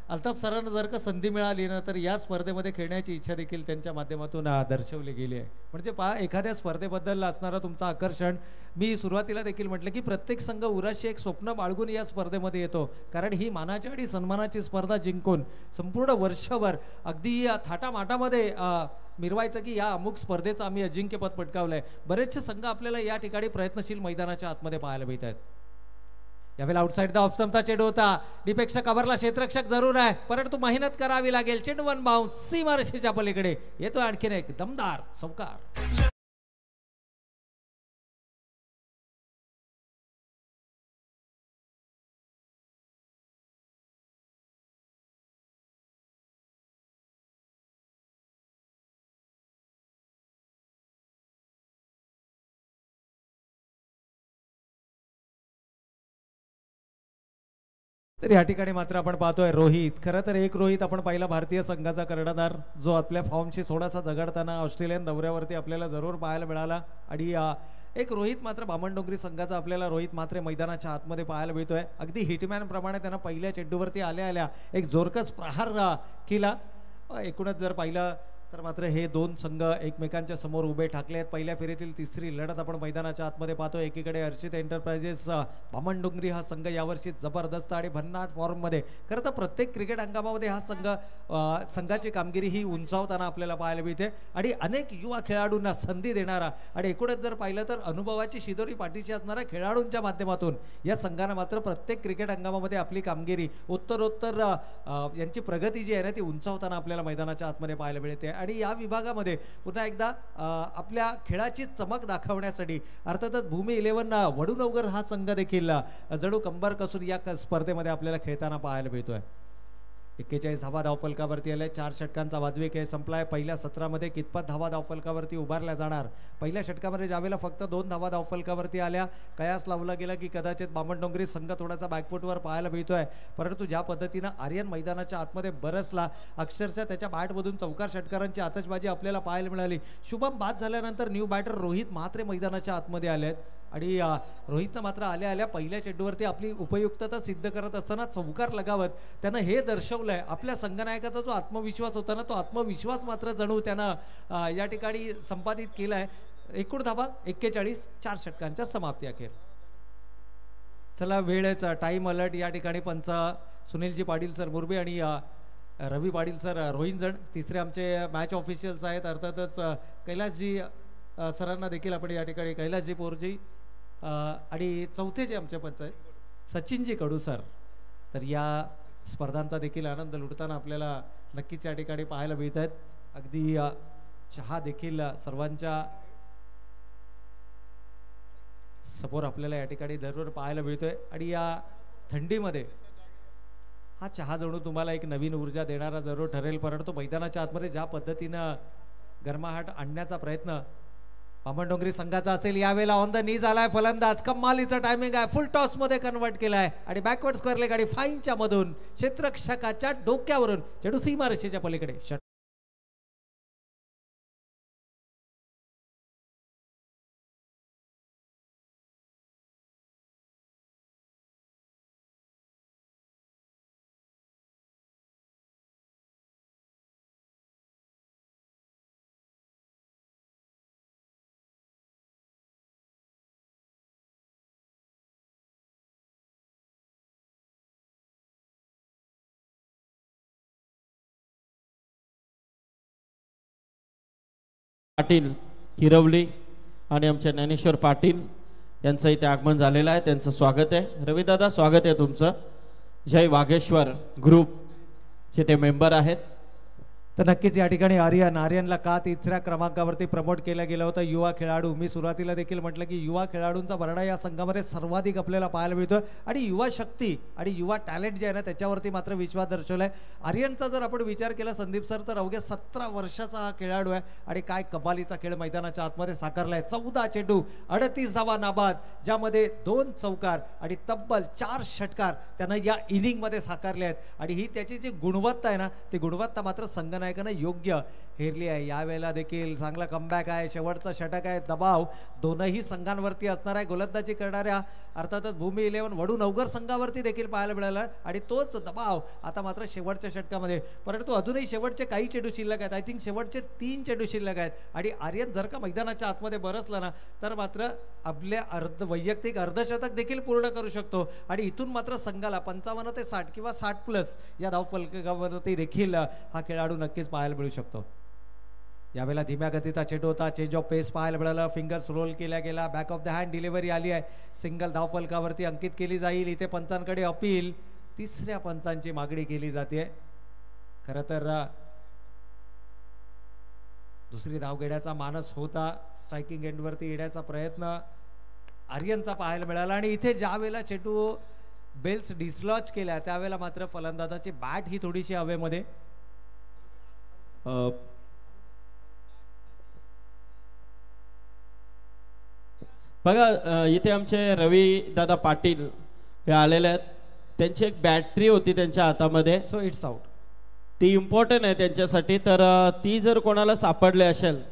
अल्ताफ सरांना जर का संधी मिळाली ना तर या स्पर्धेमध्ये खेळण्याची इच्छा देखील त्यांच्या माध्यमातून दर्शवली गेली आहे. म्हणजे पहा एखाद्या स्पर्धेबद्दल असणारं तुमचं आकर्षण, मी सुरुवातीला देखील म्हटलं की प्रत्येक संघ उराशी एक स्वप्न बाळगून या स्पर्धेमध्ये येतो, कारण ही मानाची आणि सन्मानाची स्पर्धा जिंकून संपूर्ण वर्षभर अगदी थाटामाटामध्ये मिरवायचं की या अमुक स्पर्धेचं आम्ही अजिंक्यपद पटकावलंय. बरेचसे संघ आपल्याला या ठिकाणी प्रयत्नशील मैदानाच्या आतमध्ये पाहायला मिळत आहेत. यावेळेला आउटसाइड द ऑफ स्टंपचा चेंडू होता, डीपेक्षा कव्हरला क्षेत्ररक्षक जरूर आहे, परंतु मेहनत करावी लागेल. चेंडू वन बाउन्स सीमारेषेच्या पलीकडे येतो आणखीन एक दमदार चौकार. तर या ठिकाणी मात्र आपण पाहतोय रोहित, खरं तर एक रोहित आपण पहिला भारतीय संघाचा कर्णधार जो आपल्या फॉर्मशी थोडासा झगडताना ऑस्ट्रेलियन दौऱ्यावरती आपल्याला जरूर पाहायला मिळाला. आणि एक रोहित मात्र बामणडोंगरी संघाचा आपल्याला रोहित मात्र मैदानाच्या आतमध्ये पाहायला मिळतोय. अगदी हिटमॅन प्रमाणे त्यांना पहिल्या चेंडूवरती आल्या आल्या एक जोरकस प्रहार केला. एकूणच जर पाहिलं तर मात्र हे दोन संघ एकमेकांच्या समोर उभे ठाकले आहेत. पहिल्या फेरीतील तिसरी लढत आपण मैदानाच्या आतमध्ये पाहतो. एकीकडे अर्चित एंटरप्राइजेस बामणडोंगरी हा संघ यावर्षी जबरदस्त आणि भन्नाट फॉर्ममध्ये, खरं तर प्रत्येक क्रिकेट हंगामामध्ये हा संघाची कामगिरी ही उंचावताना आपल्याला पाहायला मिळते आणि अनेक युवा खेळाडूंना संधी देणारा आणि एकूणच जर पाहिलं तर अनुभवाची शिदोरी पाठीशी असणाऱ्या खेळाडूंच्या माध्यमातून या संघानं मात्र प्रत्येक क्रिकेट हंगामामध्ये आपली कामगिरी उत्तरोत्तर यांची प्रगती जी आहे ना ती उंचावताना आपल्याला मैदानाच्या आतमध्ये पाहायला मिळते. आणि या विभागामध्ये पुन्हा एकदा आपल्या खेळाची चमक दाखवण्यासाठी अर्थातच भूमी 11 वडूनगर हा संघ देखील जणू कंबर कसून या स्पर्धेमध्ये आपल्याला खेळताना पाहायला मिळतोय. 41 धावा धावफलकावरती आल्या. 4 षटकांचा वाजवी खेळ संपलाय. पहिल्या सत्रामध्ये कितपत धावा धावफलकावरती उभारल्या जाणार. पहिल्या षटकामध्ये ज्यावेळेला फक्त 2 धावा धावफलकावरती आल्या, कयास लावला गेला की कदाचित बामणडोंगरी संघ थोडासा बॅकफुटवर पाहायला मिळतोय. परंतु ज्या पद्धतीनं आर्यन मैदानाच्या आतमध्ये बरसला, अक्षरशः त्याच्या बॅटमधून चौकार षटकारांची आतषबाजी आपल्याला पाहायला मिळाली. शुभम बाद झाल्यानंतर न्यू बॅटर रोहित म्हात्रे मैदानाच्या आतमध्ये आले आहेत आणि रोहितनं मात्र आल्या आल्या पहिल्या चेंडूवरती आपली उपयुक्तता सिद्ध करत असताना चौकार लगावत त्यानं हे दर्शवलंय आपल्या संघनायकाचा जो आत्मविश्वास होता ना तो आत्मविश्वास मात्र जणू त्यानं या ठिकाणी संपादित केलाय. एकूण धावा 41, 4 षटकांच्या समाप्ती अखेर. चला वेळेचा टाइम अलर्ट या ठिकाणी पंच सुनीलजी पाटील सर मुरबी आणि रवी पाटील सर रोहिंजण तिसरे आमचे मॅच ऑफिशियल्स आहेत. अर्थातच कैलासजी सरांना देखील आपण या ठिकाणी कैलासजी पोरजी आणि चौथे जे आमचे पंच आहेत सचिनजी कडू सर, तर या स्पर्धांचा देखील आनंद लुटताना आपल्याला नक्कीच या ठिकाणी पाहायला मिळत आहेत. अगदी चहा देखील सर्वांच्या समोर आपल्याला या ठिकाणी दररोज पाहायला मिळतोय आणि या थंडीमध्ये हा चहा जणू तुम्हाला एक नवीन ऊर्जा देणारा जरूर ठरेल. परंतु मैदानाच्या आतमध्ये ज्या पद्धतीनं गरमाहट आणण्याचा प्रयत्न बामणडोंगरी संघाचा असेल, यावेळेला ऑन द नीज आलाय फलंदाज, कमालीचा टायमिंग आहे, फुल टॉस मध्ये कन्वर्ट केलाय आणि बॅकवर्ड स्क्वेअर लेग आणि फाईनच्या मधून क्षेत्ररक्षकाच्या डोक्यावरून चेंडू सीमारेषेच्या पलीकडे. पाटील किरवली आणि आमचे ज्ञानेश्वर पाटील यांचं इथे आगमन झालेलं आहे, त्यांचं स्वागत आहे. रविदादा स्वागत आहे तुमचं. जय वाघेश्वर ग्रुप चे ते मेंबर आहेत. तर नक्कीच या ठिकाणी आर्यनला का तिसऱ्या क्रमांकावरती प्रमोट केलं गेलं होतं. युवा खेळाडू, मी सुरुवातीला देखील म्हटलं की युवा खेळाडूंचा भरणा या संघामध्ये सर्वाधिक आपल्याला पाहायला मिळतो आणि युवा शक्ती आणि युवा टॅलेंट जे आहे ना त्याच्यावरती मात्र विश्वास दर्शवलाय. आर्यनचा जर आपण विचार केला संदीप सर तर अवघ्या 17 वर्षाचा हा खेळाडू आहे आणि काय कमालीचा खेळ मैदानाच्या आतमध्ये साकारलाय. 14 चेंडू 38 धावा नाबाद, ज्यामध्ये 2 चौकार आणि तब्बल 4 षटकार त्यानं या इनिंगमध्ये साकारले आहेत आणि ही त्याची जी गुणवत्ता आहे ना ती गुणवत्ता मात्र संघनायक नायकानं योग्य हेरली आहे. यावेळेला देखील चांगला कमबॅक आहे, शेवटचा षटक आहे, दबाव दोनही संघांवरती असणार आहे. गोलंदाजी करणाऱ्या अर्थातच भूमी 11 वडू नवघर संघावरती देखील पाहायला मिळाला आणि तोच दबाव आता मात्र शेवटच्या षटकामध्ये. परंतु अजूनही शेवटचे काही चेंडू शिल्लक आहेत. आय थिंक शेवटचे 3 चेंडू शिल्लक आहेत आणि आर्यन जर का मैदानाच्या आतमध्ये बरसला ना तर मात्र आपल्या वैयक्तिक अर्धशतक देखील पूर्ण करू शकतो आणि इथून मात्र संघाला 55 ते 60 किंवा 60+ या धावफलकावरती देखील हा खेळाडू नक्कीच पाहायला मिळू शकतो. यावेळेला धीम्या गतीचा चेंडू होता, चेंज ऑफ पेस पाहायला मिळालं, फिंगर्स रोल केला गेला, back of the hand delivery आली आहे, सिंगल धावफलकावरती अंकित केली जाईल. इथे पंचांकडे अपील, तिसऱ्या पंचांची मागणी केली जाते. खरं तर दुसरी धाव घेण्याचा मानस होता, स्ट्रायकिंग एंडवरती येण्याचा प्रयत्न आर्यनचा पाहायला मिळाला आणि इथे ज्या वेळेला चेंडू बेल्स डिसलॉच केल्या त्यावेळेला मात्र फलंदाजाची बॅट ही थोडीशी हवेमध्ये. बघा इथे आमचे रवी दादा पाटील हे आलेले आहेत, त्यांची एक बॅटरी होती त्यांच्या हातामध्ये, सो इट्स आउट. ती इम्पॉर्टंट आहे त्यांच्यासाठी, तर ती जर कोणाला सापडली असेल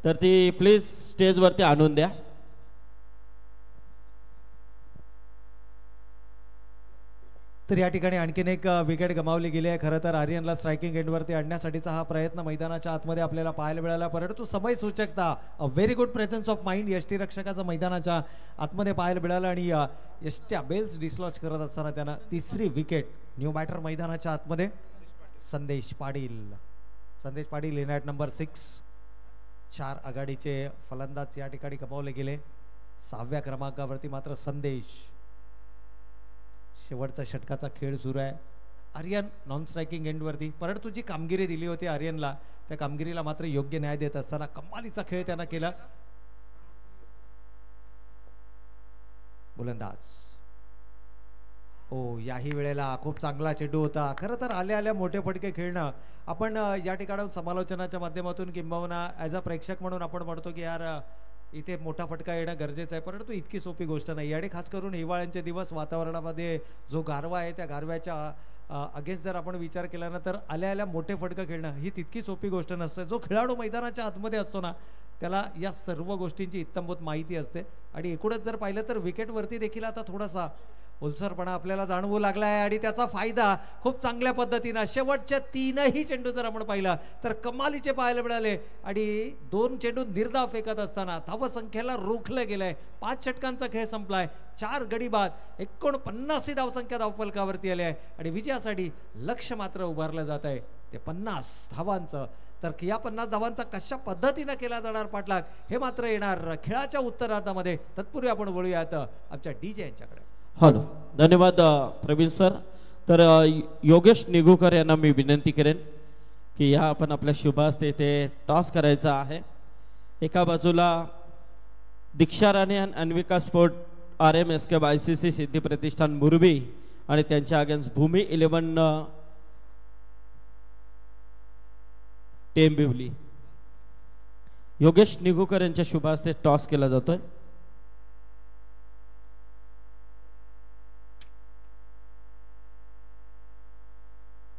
तर ती प्लीज स्टेजवरती आणून द्या. तर या ठिकाणी आणखीन एक विकेट गमावली गेली आहे. खरं तर आर्यनला स्ट्रायकिंग एंडवरती आणण्यासाठीचा हा प्रयत्न मैदानाच्या आतमध्ये आपल्याला पाहायला मिळाला, परंतु समय सूचकता a very good presence of mind यष्टीरक्षकाचं मैदानाच्या आतमध्ये पाहायला मिळालं आणि यष्ट्या बेल्स डिसलॉच करत असताना त्यांना तिसरी विकेट. न्यू बॅटर मैदानाच्या आतमध्ये संदेश पाटील इन ॲट नंबर 6. 4 आघाडीचे फलंदाज या ठिकाणी गमावले गेले. 6व्या क्रमांकावरती मात्र संदेश. शेवटचा षटकाचा खेळ सुरू आहे. आर्यन नॉन स्ट्रायकिंग एंडवरती, परंतु जी कामगिरी दिली होती आर्यनला त्या कामगिरीला मात्र योग्य न्याय देत असताना कमालीचा खेळ त्यांना केला. गोलंदाज याही वेळेला खूप चांगला चेंडू होता. खरं तर आल्या मोठे फटके खेळणं आपण या ठिकाणी समालोचनाच्या माध्यमातून किंबहुना ॲज अ प्रेक्षक म्हणून आपण म्हणतो की यार इथे मोठा फटका येणं गरजेचं आहे, परंतु इतकी सोपी गोष्ट नाही. आणि खास करून हिवाळ्यांचे दिवस, वातावरणामध्ये जो गारवा आहे त्या गारव्याच्या अगेन्स्ट जर आपण विचार केला ना तर आल्या मोठे फटकं खेळणं ही तितकी सोपी गोष्ट नसते. जो खेळाडू मैदानाच्या आतमध्ये असतो ना त्याला या सर्व गोष्टींची इत्तंभूत माहिती असते आणि एकूणच जर पाहिलं तर विकेटवरती देखील आता थोडासा ओलसरपणा आपल्याला जाणवू लागला आहे आणि त्याचा फायदा खूप चांगल्या पद्धतीनं शेवटच्या 3ही चेंडू जर आपण पाहिला तर कमालीचे पाहायला मिळाले आणि 2 चेंडू निर्धाव फेकत असताना धावसंख्येला रोखलं गेलंय. 5 षटकांचा खेळ संपलाय. 4 गडी बाद 49 धावसंख्या धावफलकावरती आली आहे आणि विजयासाठी लक्ष मात्र उभारलं जात आहे ते 50 धावांचं. तर या 50 धावांचा कशा पद्धतीनं केला जाणार पाठलाग हे मात्र येणार खेळाच्या उत्तरार्धामध्ये. तत्पूर्वी आपण वळूयात आमच्या DJ यांच्याकडे. हॅलो, धन्यवाद प्रवीण सर. तर योगेश निगुकर यांना मी विनंती करेन की या आपण आपल्या शुभ हस्ते ते टॉस करायचा आहे. एका बाजूला दीक्षा राणे आणि अन्विका स्पोर्ट RMSK ICC सिद्धी प्रतिष्ठान मुरबी आणि त्यांच्या अगेन्स्ट भूमी 11 टेंबिवली. योगेश निगुकर यांच्या शुभ हस्ते टॉस केला जातोय.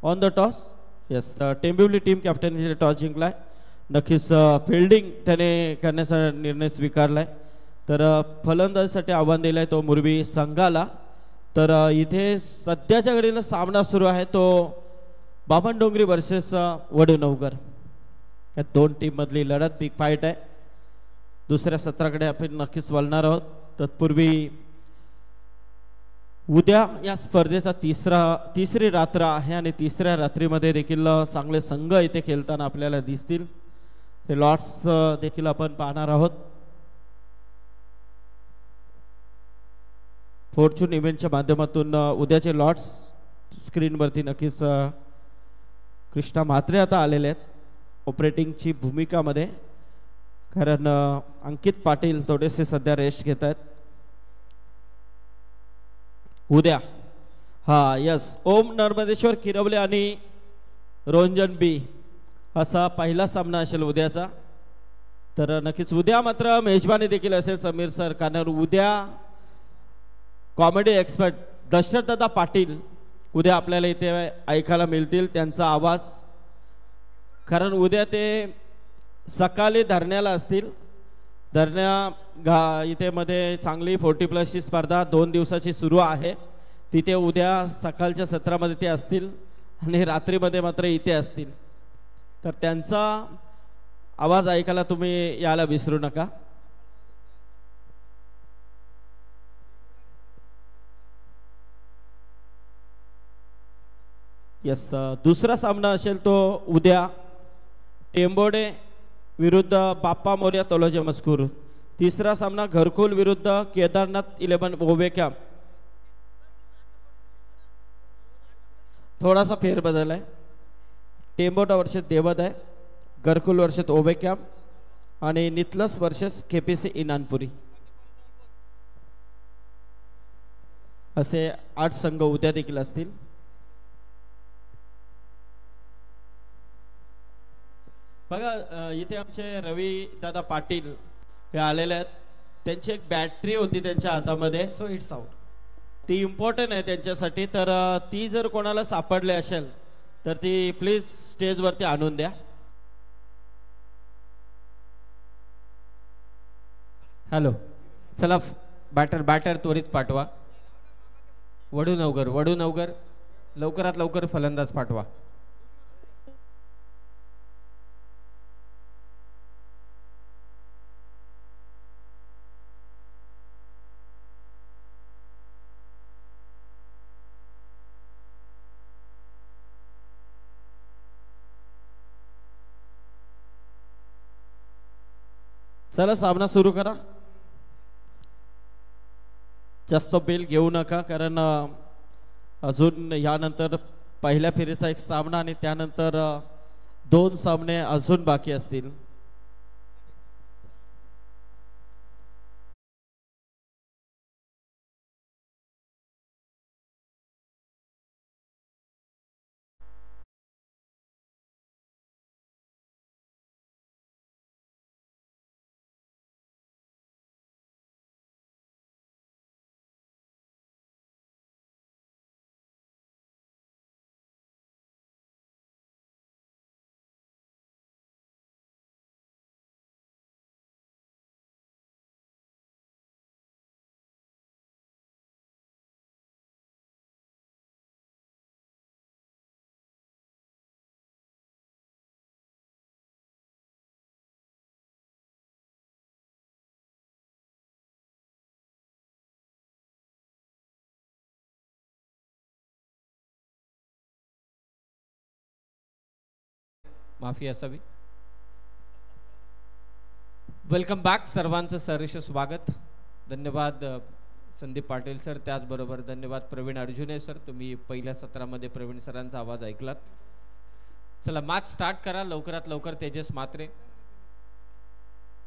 On the toss yes Dombivli team captain toss जिंकलाय. नक्कीच फिल्डिंग त्याने करण्याचा निर्णय स्वीकारलाय. तर फलंदाजीसाठी आव्हान दिलंय तो मुरबी संघाला. तर इथे सध्याच्या घडीला सामना सुरू आहे तो बामणडोंगरी वर्सेस वडू नवघर. या 2 टीम मधली लढत बिग फाईट आहे. दुसऱ्या सत्राकडे आपण नक्कीच वळणार आहोत. तत्पूर्वी उद्या या स्पर्धेचा तिसरी रात्र आहे आणि तिसऱ्या रात्रीमध्ये देखील चांगले संघ इथे खेळताना आपल्याला दिसतील. ते लॉट्स देखील आपण पाहणार आहोत. फॉर्च्यून इव्हेंटच्या माध्यमातून उद्याचे लॉट्स स्क्रीनवरती नक्कीच कृष्णा म्हात्रे आता आलेले आहेत ऑपरेटिंगची भूमिकामध्ये, कारण अंकित पाटील थोडेसे सध्या रेस्ट घेत आहेत. उद्या यस ओम नर्मदेश्वर किरवले आणि रोंजन बी असा पहिला सामना असेल उद्याचा. तर नक्कीच उद्या मात्र मेजबानी देखील असेल समीर सर, कारण उद्या कॉमेडी एक्सपर्ट दशरथदादा पाटील उद्या आपल्याला इथे ऐकायला मिळतील. त्यांचा आवाज कारण उद्या ते सकाळी धरण्याला असतील. इथे मध्ये चांगली 40+ स्पर्धा 2 दिवसाची सुरू आहे. तिथे उद्या सकाळच्या सत्रामध्ये ते असतील आणि रात्रीमध्ये मात्र इथे असतील. तर त्यांचा आवाज ऐकायला तुम्ही यायला विसरू नका. यस, दुसरा सामना असेल तो उद्या टेंबोडे विरुद्ध बाप्पा मोर्या तलोजा मजकूर. तिसरा सामना घरकुल विरुद्ध केदारनाथ 11 ओवेक्या. थोडासा फेरबदल आहे. टेंबोडा वर्षेत देवद आहे, घरकुल वर्षेत ओवेक्या आणि नितलस वर्षेस केपीसी इनानपुरी. असे 8 संघ उद्या देखील असतील. बघा इथे आमचे रवी दादा पाटील हे आलेले आहेत. त्यांची एक बॅटरी होती त्यांच्या हातामध्ये, सो इट्स आउट. ती इम्पॉर्टंट आहे त्यांच्यासाठी. तर ती जर कोणाला सापडली असेल तर ती प्लीज स्टेजवरती आणून द्या. हॅलो, चला बॅटर त्वरित पाठवा. वडू नवगर लवकरात लवकर फलंदाज पाठवा. चला सामना सुरू करा. जास्त बेल घेऊ नका, कारण अजून यानंतर पहिल्या फेरीचा एक सामना आणि त्यानंतर 2 सामने अजून बाकी असतील. माफी असावी. Welcome back. सर्वांचं सहर्ष स्वागत. धन्यवाद संदीप पाटील सर, त्याचबरोबर धन्यवाद प्रवीण अर्जुने सर. तुम्ही पहिल्या सत्रामध्ये प्रवीण सरांचा आवाज ऐकलात. चला मॅच स्टार्ट करा लवकरात लवकर. तेजस म्हात्रे.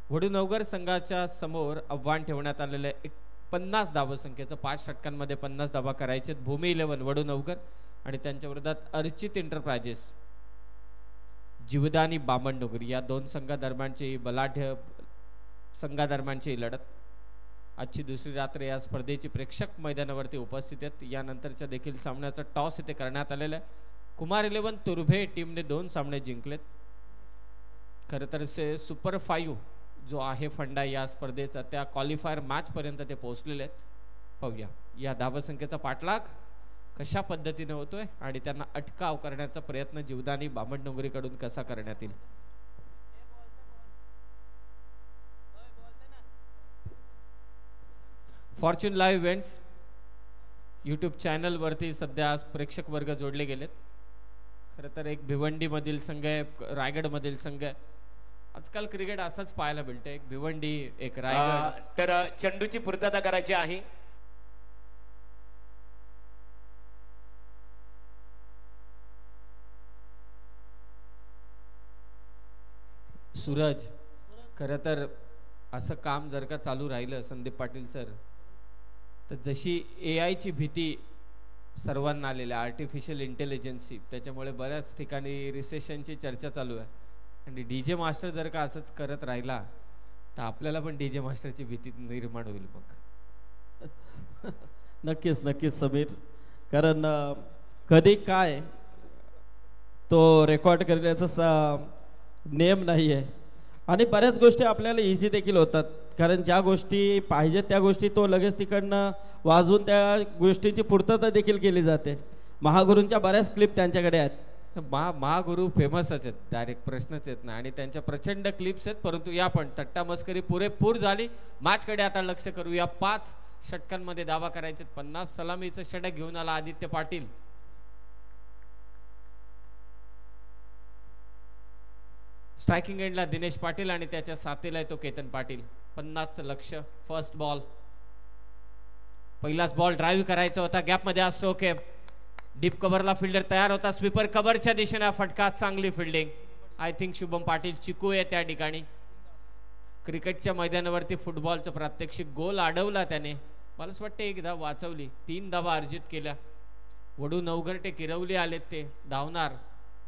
वडूनवगर संघाच्या समोर आव्हान ठेवण्यात आलेले 50 धावसंख्येचं 5 षटकांमध्ये 50 धावा करायचे. भूमी 11 वडूनवगर आणि त्यांच्या विरोधात अर्चित एंटरप्राइजेस जीवदानी बामणडोंगरी या 2 संघादरम्यानची बलाढ्य संघादरम्यानची लढत. आजची दुसरी रात्र या स्पर्धेची प्रेक्षक मैदानावरती उपस्थित आहेत. यानंतरच्या देखील सामन्याचा टॉस इथे करण्यात आलेला आहे. कुमार 11 तुर्भे टीमने 2 सामने जिंकलेत. खरं तर सुपर 5 जो आहे फंडा या स्पर्धेचा, त्या क्वालिफायर मॅच पर्यंत ते पोहोचलेले आहेत. पाहूया या धावसंख्येचा पाठलाग कशा पद्धतीने होतोय आणि त्यांना अटकाव करण्याचा प्रयत्न जीवदानी बामणडोंगरीकडून कसा करण्यात येईल. Fortune live events YouTube channel वरती सध्या प्रेक्षक वर्ग जोडले गेलेत. खरं तर एक भिवंडी मधील संघ आहे, रायगड मधील संघ आहे. आजकाल क्रिकेट असंच पाहायला मिळते, एक भिवंडी एक रायगड. तर चेंडूची पूर्तता करायची आहे. सूरज, खरं तर असं काम जर का चालू राहिलं संदीप पाटील सर, तर जशी AI ची भीती सर्वांना आलेली आहे, आर्टिफिशियल इंटेलिजन्सची, त्याच्यामुळे बऱ्याच ठिकाणी रिसेशनची चर्चा चालू आहे. आणि DJ मास्टर जर का असंच करत राहिला तर आपल्याला पण DJ मास्टरची भीती निर्माण होईल मग. नक्कीच नक्कीच समीर, कारण कधी काय तो रेकॉर्ड करण्याचा नेम नाही आहे. आणि बऱ्याच गोष्टी आपल्याला इझी देखील होतात, कारण ज्या गोष्टी पाहिजेत त्या गोष्टी तो लगेच तिकडनं वाजवून त्या गोष्टींची पूर्तता देखील केली जाते. महागुरूंच्या बऱ्याच क्लिप त्यांच्याकडे आहेत. महागुरु फेमसच आहेत, डायरेक्ट प्रश्नच येत नाही. आणि त्यांच्या प्रचंड क्लिप्स आहेत. परंतु या पण तट्टा मस्करी पुरेपूर झाली. मॅचकडे आता लक्ष करूया. 5 षटकांमध्ये दावा करायचे. 50 सलामीचं षटक घेऊन आला आदित्य पाटील. स्ट्रायकिंग एंडला दिनेश पाटील आणि त्याच्या साथीला आहे तो केतन पाटील. 50चं लक्ष. First ball. पहिलाच बॉल ड्राईव्ह करायचा होता. गॅपमध्ये हा स्ट्रोक आहे. डीप कव्हरला फिल्डर तयार होता. स्वीपर कव्हरच्या दिशेने फटका. चांगली fielding. I think Shubham Patil चिकू आहे त्या ठिकाणी. क्रिकेटच्या मैदानावरती फुटबॉलचं प्रात्यक्षिक. गोल अडवला त्याने. मला असं वाटतं 1 धाव वाचवली. 3 धावा अर्जित केल्या. वडू नवघरटे किरवली आलेत ते धावणार.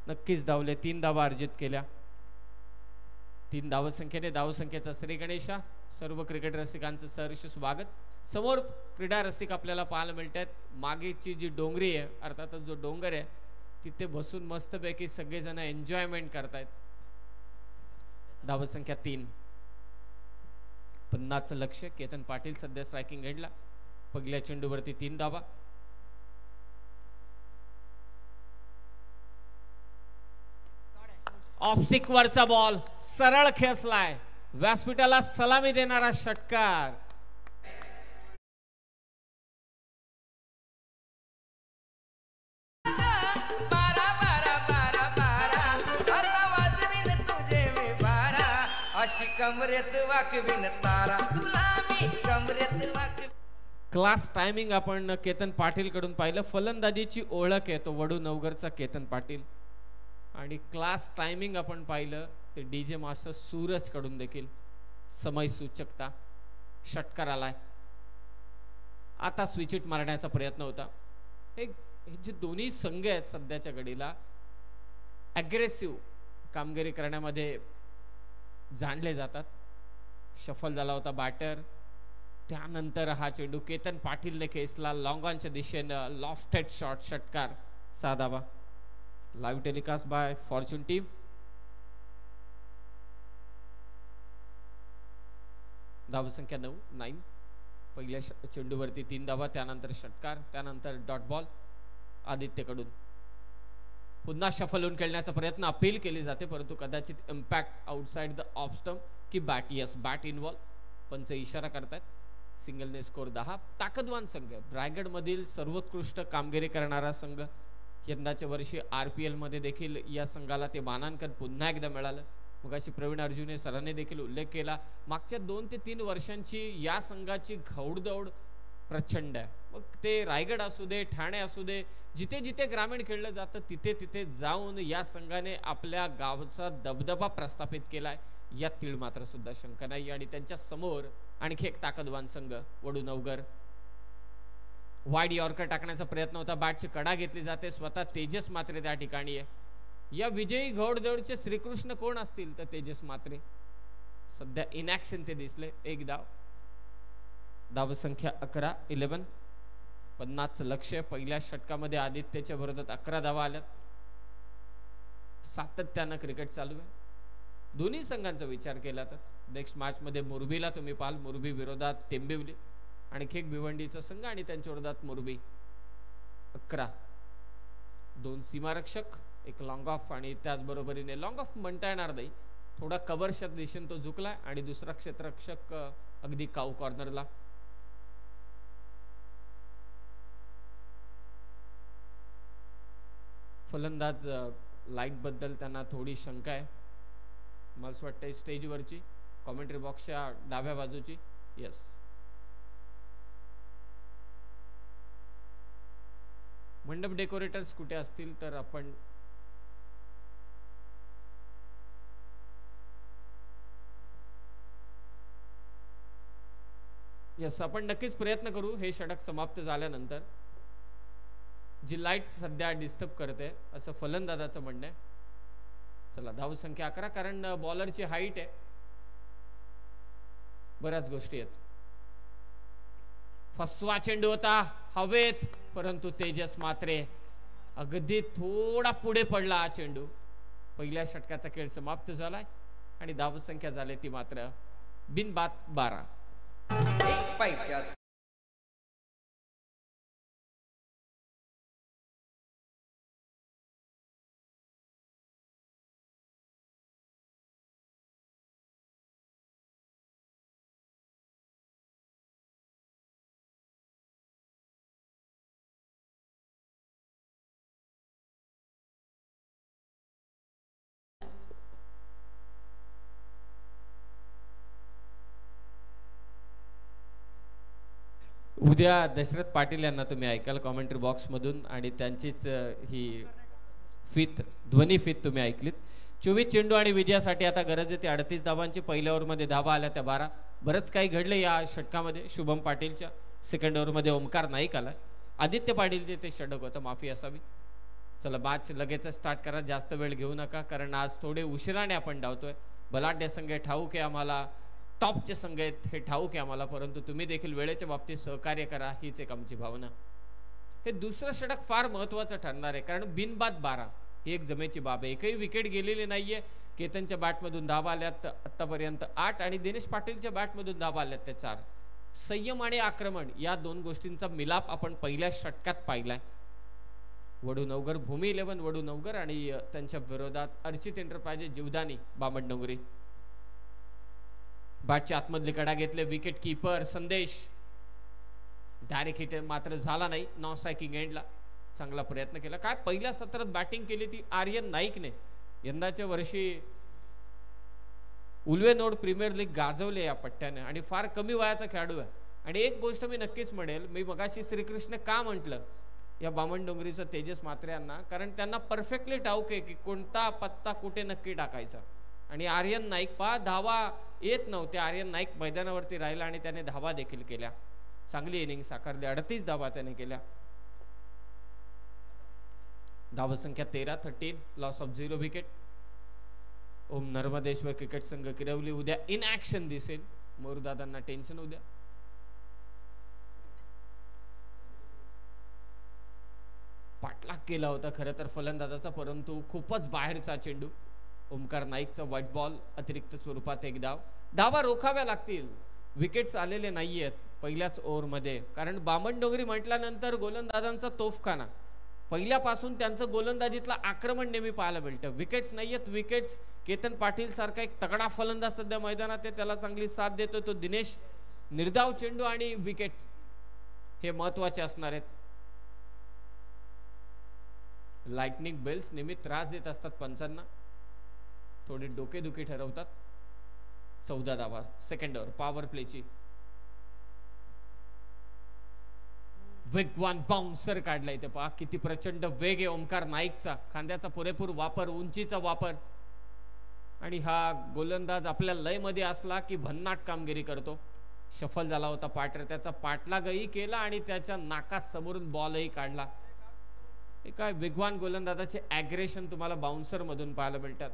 नक्कीच धावले. 3 धावा अर्जित केल्या. 3 धावसंख्येने धावसंख्येचा श्री गणेशा. सर्व क्रिकेट रसिकांचं सहर्ष स्वागत. समोर क्रीडा रसिक आपल्याला पाहायला मिळत आहेत. मागेची जी डोंगरी आहे, अर्थातच जो डोंगर आहे, तिथे बसून मस्तपैकी सगळेजण एन्जॉयमेंट करतायत. धावसंख्या 3. 50चं लक्ष. केतन पाटील सध्या स्ट्रायकिंग एंडला. पहिल्या चेंडूवरती 3 धावा. ऑफ स्टिक वरचा बॉल सरळ खेचलाय. व्यासपीठाला सलामी देणारा षटकार. अशी कमरेत वाकवीन तारा तुला मी कमरेत वाकवीन. क्लास टायमिंग आपण केतन पाटील कडून पाहिलं. फलंदाजीची ओळख आहे तो वडू नवघरचा केतन पाटील. आणि क्लास टायमिंग आपण पाहिलं ते डीजे मास्टर सूरज कडून देखील. समय सूचकता. षटकार आलाय. आता स्विचिट मारण्याचा प्रयत्न होता. हे जे दोन्ही संघ आहेत सध्याच्या घडीला अग्रेसिव्ह कामगिरी करण्यामध्ये जाणले जातात. शफल झाला होता बॅटर. त्यानंतर हा चेंडू केतन पाटीलने खेचला. लॉंग ऑनच्या दिशेनं लॉफ्टेड शॉट. षटकार. 6 धावा. Live telecast by Fortune team. धावसंख्या 9. पहिल्या चेंडूवरती 3 धावा. त्यानंतर षटकार. त्यानंतर डॉट बॉल आदित्यकडून. पुन्हा शफल होऊन खेळण्याचा प्रयत्न. अपील केली जाते परंतु कदाचित impact outside the off stump की बॅट. Yes, bat involve. पंच इशारा करतायत. सिंगलने स्कोर 10. ताकदवान संघ. रायगड मधील सर्वोत्कृष्ट कामगिरी करणारा संघ. यंदाच्या वर्षी RPL मध्ये देखील या संघाला ते मानांकन पुन्हा एकदा मिळालं. मगाशी प्रवीण अर्जुने सरांनी देखील उल्लेख केला. मागच्या 2 ते 3 वर्षांची या संघाची घौडदौड प्रचंड आहे. मग ते रायगड असू दे, ठाणे असू दे, जिथे जिथे ग्रामीण खेळलं जातं तिथे तिथे जाऊन या संघाने आपल्या गावचा दबदबा प्रस्थापित केलाय. यात तीळ मात्र सुद्धा शंका नाही. आणि त्यांच्या समोर आणखी एक ताकदवान संघ वडू नवघर. वाईड यॉर्कर टाकण्याचा प्रयत्न होता. बॅटची कडा घेतली जाते. स्वतः तेजस मात्रे त्या ठिकाणी आहे. या विजयी घोडदौडचे श्रीकृष्ण कोण असतील तर तेजस मात्रे. सध्या इनॅक्शन ते दिसले. 1 धाव. धावसंख्या 11. 50चं लक्ष. पहिल्या षटकामध्ये आदित्यच्या विरोधात 11 धावा आल्यात. सातत्यानं क्रिकेट चालू आहे. दोन्ही संघांचा विचार केला तर नेक्स्ट मॅच मध्ये मोरबीला तुम्ही पाहाल. मोरबी विरोधात टेंबिवली. आणखी एक भिवंडीचा संघ आणि त्यांच्या विरोधात मोरबी. 11. 2 सीमारक्षक, एक लॉंग ऑफ आणि त्याचबरोबरीने लॉंग ऑफ म्हणता येणार नाही, थोडा कव्हरच्या दिशेने तो झुकलाय आणि दुसरा क्षेत्ररक्षक अगदी काऊ कॉर्नरला. फलंदाज लाईट बद्दल त्यांना थोडी शंका आहे. मला असं वाटतं स्टेजवरची कॉमेंट्री बॉक्सच्या डाव्या बाजूची. यस, मंडप डेकोरेटर्स कुठे असतील तर आपण यस आपण नक्कीच प्रयत्न करू हे षटक समाप्त झाल्यानंतर. जी लाईट सध्या डिस्टर्ब करते असं फलंदाजाचं म्हणणं आहे. चला, धावसंख्या 11 कारण बॉलरची हाईट आहे. बऱ्याच गोष्टी आहेत. फसवा चेंडू होता हवेत परंतु तेजस मात्रे अगदी थोडा पुढे पडला हा चेंडू. पहिल्या षटकाचा खेळ समाप्त झालाय आणि धावसंख्या झाली ती मात्र बिनबाद 12. एक पैशाच उद्या दशरथ पाटील यांना तुम्ही ऐकाल कॉमेंट्री बॉक्समधून आणि त्यांचीच ही ध्वनी फित तुम्ही ऐकलीत. 24 चेंडू आणि विजयासाठी आता गरज आहे ती 38 धावांची. पहिल्या ओव्हरमध्ये धावा आल्या त्या 12. बरंच काही घडलं या षटकामध्ये. शुभम पाटीलच्या सेकंड ओव्हरमध्ये ओमकार नाईक आला. आदित्य पाटीलचे ते षटक होतं, माफी असावी. चला मॅच लगेच स्टार्ट करा, जास्त वेळ घेऊ नका कारण आज थोडे उशिराने आपण धावतोय. बलाढ्य संघ ठाऊक आहे आम्हाला, टॉपचे संघ आहेत हे ठाऊक आहे आम्हाला, परंतु तुम्ही देखील वेळेच्या बाबतीत सहकार्य करा हीच एक आमची भावना. हे दुसरं षटक फार महत्वाचं ठरणार आहे कारण बिनबाद 12 ही एक जमेची बाब आहे. एकही विकेट गेलेली नाहीये. केतनच्या बॅटमधून धावा आल्यात आतापर्यंत 8 आणि दिनेश पाटीलच्या बॅटमधून धावा आल्यात त्या 4. संयम आणि आक्रमण या दोन गोष्टींचा मिलाप आपण पहिल्या षटकात पाहिलाय. वडू नवगर, भूमी 11 वडू नवगर आणि त्यांच्या विरोधात अर्चित एंटरप्राइजेस जीवदानी बामणडोंगरी. बॅटच्या आतमधली कडा घेतले विकेट किपर संदेश. डायरेक्ट हिट मात्र झाला नाही. नॉन स्ट्रायकिंग एंडला चांगला प्रयत्न केला. काय पहिल्या सत्रात बॅटिंग केली ती आर्यन नाईकने. यंदाच्या वर्षी उल्वे नोड प्रीमियर लीग गाजवले या पट्ट्याने आणि फार कमी वयाचा खेळाडू आहे. आणि एक गोष्ट मी नक्कीच म्हणेल, मी मगाशी श्रीकृष्ण का म्हटलं या बामणडोंगरीचं तेजस म्हात्रे यांना, कारण त्यांना परफेक्टली ठाऊक आहे की कोणता पत्ता कुठे नक्की टाकायचा. आणि आर्यन नाईक धावा येत नव्हते. आर्यन नाईक मैदानावरती राहिला आणि त्याने धावा देखील केल्या. चांगली इनिंग साकारली. 38 धावा त्याने केल्या. धावसंख्या 13, 13, loss of 0 wicket. Om Narmadeshwar cricket Sangh Kirwali उद्या इन ऍक्शन दिसेल. मोरूदादांना टेन्शन उद्या. पाठलाग केला होता खरं तर फलंदाजाचा, परंतु खूपच बाहेरचा चेंडू. ओमकार नाईकचा व्हाईट बॉल, अतिरिक्त स्वरूपात एक धाव. धावा रोखाव्या लागतील. विकेट्स आलेले नाहीयेत पहिल्याच ओव्हरमध्ये कारण बामणडोंगरी म्हटल्यानंतर गोलंदाजांचा तोफखाना. पहिल्यापासून त्यांचं गोलंदाजीतलं आक्रमण नेहमी पाहायला मिळतं. विकेट्स नाहीयेत. विकेट्स केतन पाटील सारखा एक तगडा फलंदाज सध्या मैदानात आहे, त्याला चांगली साथ देतो तो दिनेश. निर्धाव चेंडू आणि विकेट हे महत्वाचे असणार आहेत. लाइटनिंग बेल्स नेहमी त्रास देत असतात पंचांना, थोडी डोकेदुखी ठरवतात. 14 धावा सेकंड ओव्हर पॉवर प्लेची. वेगवान बाउन्सर काढलाय ते पहा. किती प्रचंड वेग आहे ओमकार नाईकचा. खांद्याचा पुरेपूर वापर, उंचीचा वापर. आणि हा गोलंदाज आपल्या लय मध्ये असला की भन्नाट कामगिरी करतो. शफल झाला होता पाटर, त्याचा पाठलागही केला आणि त्याच्या नाकासमोरून बॉलही काढला. हे काय वेगवान गोलंदाजाचे ॲग्रेशन तुम्हाला बाउन्सर मधून पाहायला मिळतात.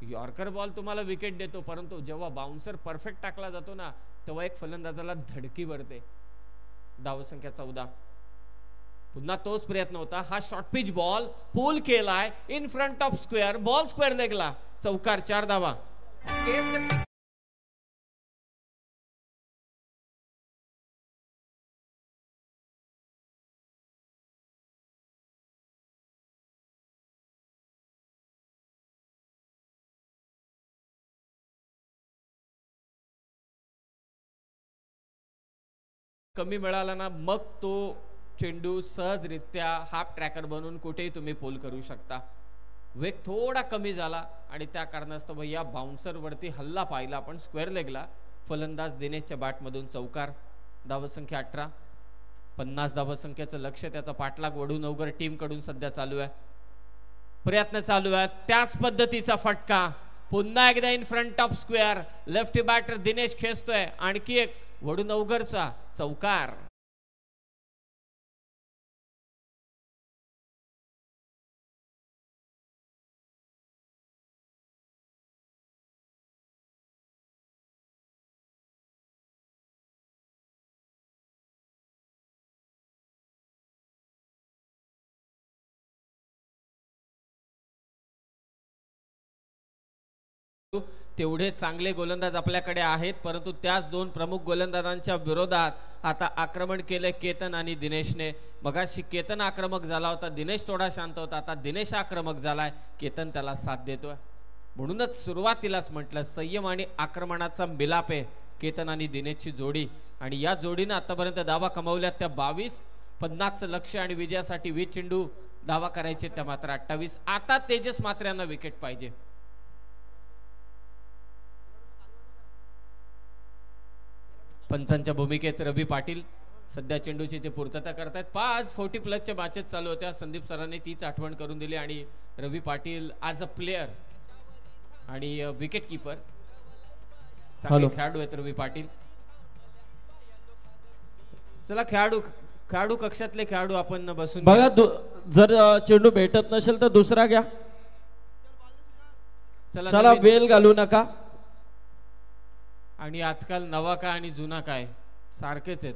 यॉर्कर बॉल तुम्हाला विकेट देतो, परंतु जेव्हा बाउन्सर परफेक्ट टाकला जातो ना तेव्हा एक फलंदाजाला धडकी भरते. धावसंख्या 14. पुन्हा तोच प्रयत्न होता. हा शॉर्ट पिच बॉल पूल केलाय in front of square. Ball square लेगला. चौकार. 4 धावा. कमी मिळाला ना मग तो चेंडू सहजरित्या हाफ ट्रॅकर बनवून कुठेही तुम्ही पोल करू शकता. वेग थोडा कमी झाला आणि त्या कारणास्तव या बाउन्सर वरती हल्ला पाहिला आपण स्क्वेअर लेगला. फलंदाज दिनेशच्या बॅटमधून चौकार. धावसंख्या 18. 50 धावसंख्येचं लक्ष. त्याचा पाठलाग वडू नवगर टीम कडून सध्या चालू आहे. प्रयत्न चालू आहे. त्याच पद्धतीचा फटका पुन्हा एकदा in front of square. Lefty batter Dinesh खेचतोय. आणखी एक वडू नवगरचा चौकार. तेवढे चांगले गोलंदाज आपल्याकडे आहेत, परंतु त्याच दोन प्रमुख गोलंदाजांच्या विरोधात आता आक्रमण केले केतन आणि दिनेशने. मगाशी केतन आक्रमक झाला होता, दिनेश थोडा शांत होता, आता दिनेश आक्रमक झालाय, केतन त्याला साथ देतोय. म्हणूनच सुरुवातीलाच म्हटलं संयम आणि आक्रमणाचा मिलाप आहे केतन आणि दिनेशची जोडी. आणि या जोडीनं आतापर्यंत धावा कमावल्यात त्या 22. 50चं लक्ष्य आणि विजयासाठी 20 चेंडू धावा करायचे त्या मात्र 28. आता तेजस मात्र यांना विकेट पाहिजे. पंचांच्या भूमिकेत रवी पाटील सध्या चेंडूची ते पूर्तता करतायत. 540+ मॅचेस चालू होत्या. संदीप सरांनी तीच आठवण करून दिली. आणि रवी पाटील ॲज अ प्लेयर आणि विकेट किपर चांगले खेळाडू आहेत रवी पाटील. चला खेळाडू कक्षातले खेळाडू आपण बसून बघा. जर चेंडू भेटत नसेल तर दुसरा घ्या. चला वेल घालू नका. आणि आजकाल नवा काय आणि जुना काय सारखेच आहेत.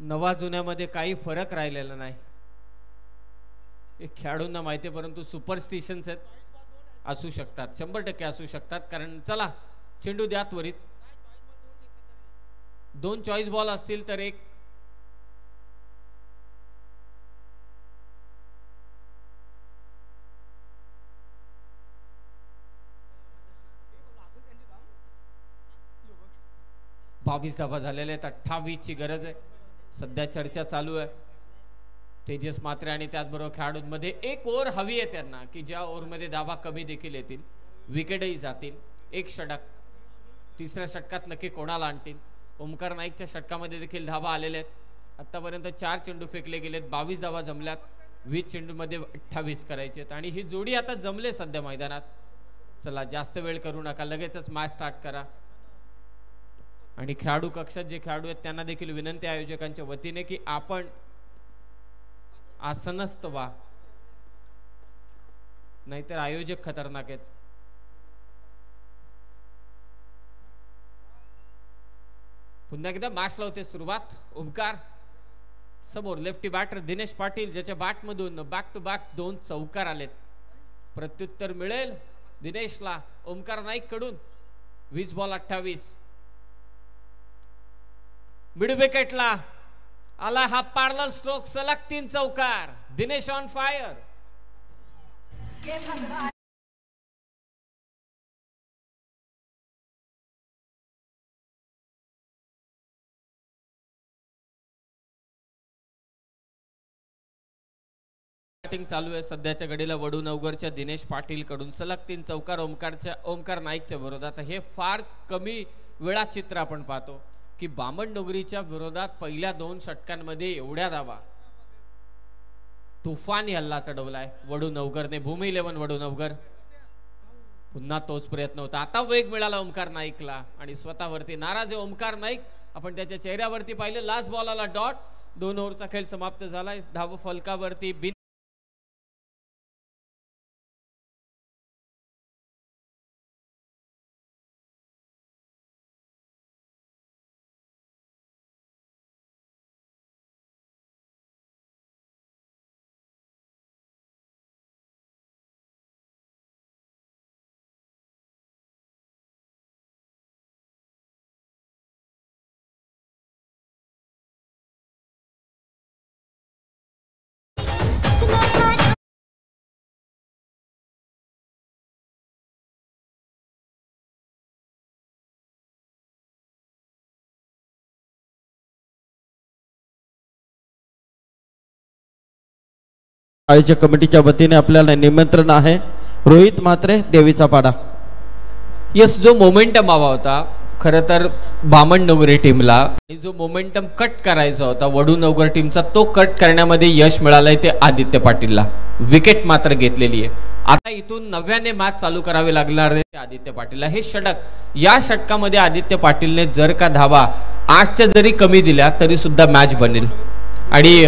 नवा जुन्यामध्ये काही फरक राहिलेला नाही. खेळाडूंना माहिती आहे, परंतु सुपरस्टिशन्स आहेत, असू शकतात, 100% असू शकतात. कारण चला चेंडू द्या त्वरित. 2 चॉईस बॉल असतील तर एक बावीस धावा झालेल्या आहेत. 28 ची गरज आहे. सध्या चर्चा चालू आहे तेजस मात्रे आणि त्याचबरोबर खेळाडूंमध्ये. एक ओव्हर हवी आहे त्यांना की ज्या ओव्हरमध्ये धावा कमी देखील येतील, विकेटही जातील. एक षटक, तिसऱ्या षटकात नक्की कोणाला आणतील. ओमकार नाईकच्या षटकामध्ये देखील धावा आलेल्या आहेत. आतापर्यंत 4 चेंडू फेकले गेलेत, 22 धावा जमल्यात. 20 चेंडूमध्ये 28 करायचे आहेत. आणि ही जोडी आता जमले सध्या मैदानात. चला जास्त वेळ करू नका, लगेचच मॅच स्टार्ट करा. आणि खेळाडू कक्षात जे खेळाडू आहेत त्यांना देखील विनंती आयोजकांच्या वतीने की आपण आसनस्थ व्हा, नाहीतर आयोजक खतरनाक आहेत. पुन्हा एकदा मॅच लावते सुरुवात. ओमकार समोर, लेफ्टी बॅटर दिनेश पाटील ज्याच्या बॅट मधून बॅक टू बॅक 2 चौकार आलेत. प्रत्युत्तर मिळेल दिनेशला ओमकार नाईक कडून. 20 बॉल 28. मिड विकेटला आला हा पॅरलल स्ट्रोक, सलग 3 चौकार. Dinesh on fire. बॅटिंग चालू आहे सध्याच्या घडीला वडू नवगरच्या दिनेश पाटील कडून. सलग 3 चौकार ओमकार नाईकच्या विरोधात. हे फार कमी वेळा चित्र आपण पाहतो की बामण डोंगरीच्या विरोधात पहिल्या 2 षटकांमध्ये एवढ्या धावा. तुफानी हल्ला चढवलाय वडू नवगरने. भूमी 11 वडू नवगर. पुन्हा तोच प्रयत्न होता. आता वेग मिळाला ओमकार नाईकला आणि स्वतःवरती नाराज आहे ओमकार नाईक. आपण त्याच्या चेहऱ्यावरती पाहिलं. Last बॉलाला dot. 2 ओव्हरचा खेळ समाप्त झालाय. धाव फलकावरती बिन. आयोजक कमिटीच्या वतीने आपल्याला निमंत्रण आहे. रोहित मात्रे, देवीचा पाडा. यस, जो मोमेंटम हवा होता खरं तर बामण डोंगरी टीमला, जो मोमेंटम कट करायचा होता वडू नवगर टीमचा, तो कट करण्यामध्ये यश मिळालंय ते आदित्य पाटीलला. विकेट मात्र घेतलेली आहे. आता इथून नव्याने मॅच चालू करावी लागणार आहे आदित्य पाटीलला. हे षटक, या षटकामध्ये आदित्य पाटीलने जर का धावा 8च्या जरी कमी दिल्या तरी सुद्धा मॅच बनेल. आणि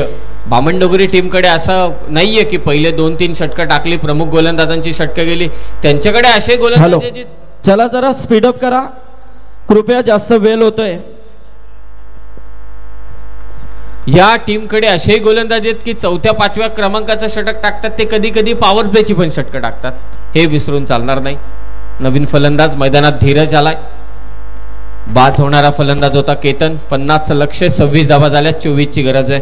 बामणडोगरी टीमकडे असं नाहीये की पहिले 2-3 षटकं टाकली, प्रमुख गोलंदाजांची षटकं गेली, त्यांच्याकडे असे गोलंदाज. चला जरा स्पीडअप करा कृपया, जास्त वेळ होतोय. या टीमकडे असेही गोलंदाज आहेत की 4-5व्या क्रमांकाचं षटक टाकतात ते कधी कधी पॉवर प्लेची पण षटकं टाकतात, हे विसरून चालणार नाही. नवीन फलंदाज मैदानात धीरज आलाय. बाद होणारा फलंदाज होता केतन. 50चं लक्ष, 26 धावा झाल्या, 24ची गरज आहे.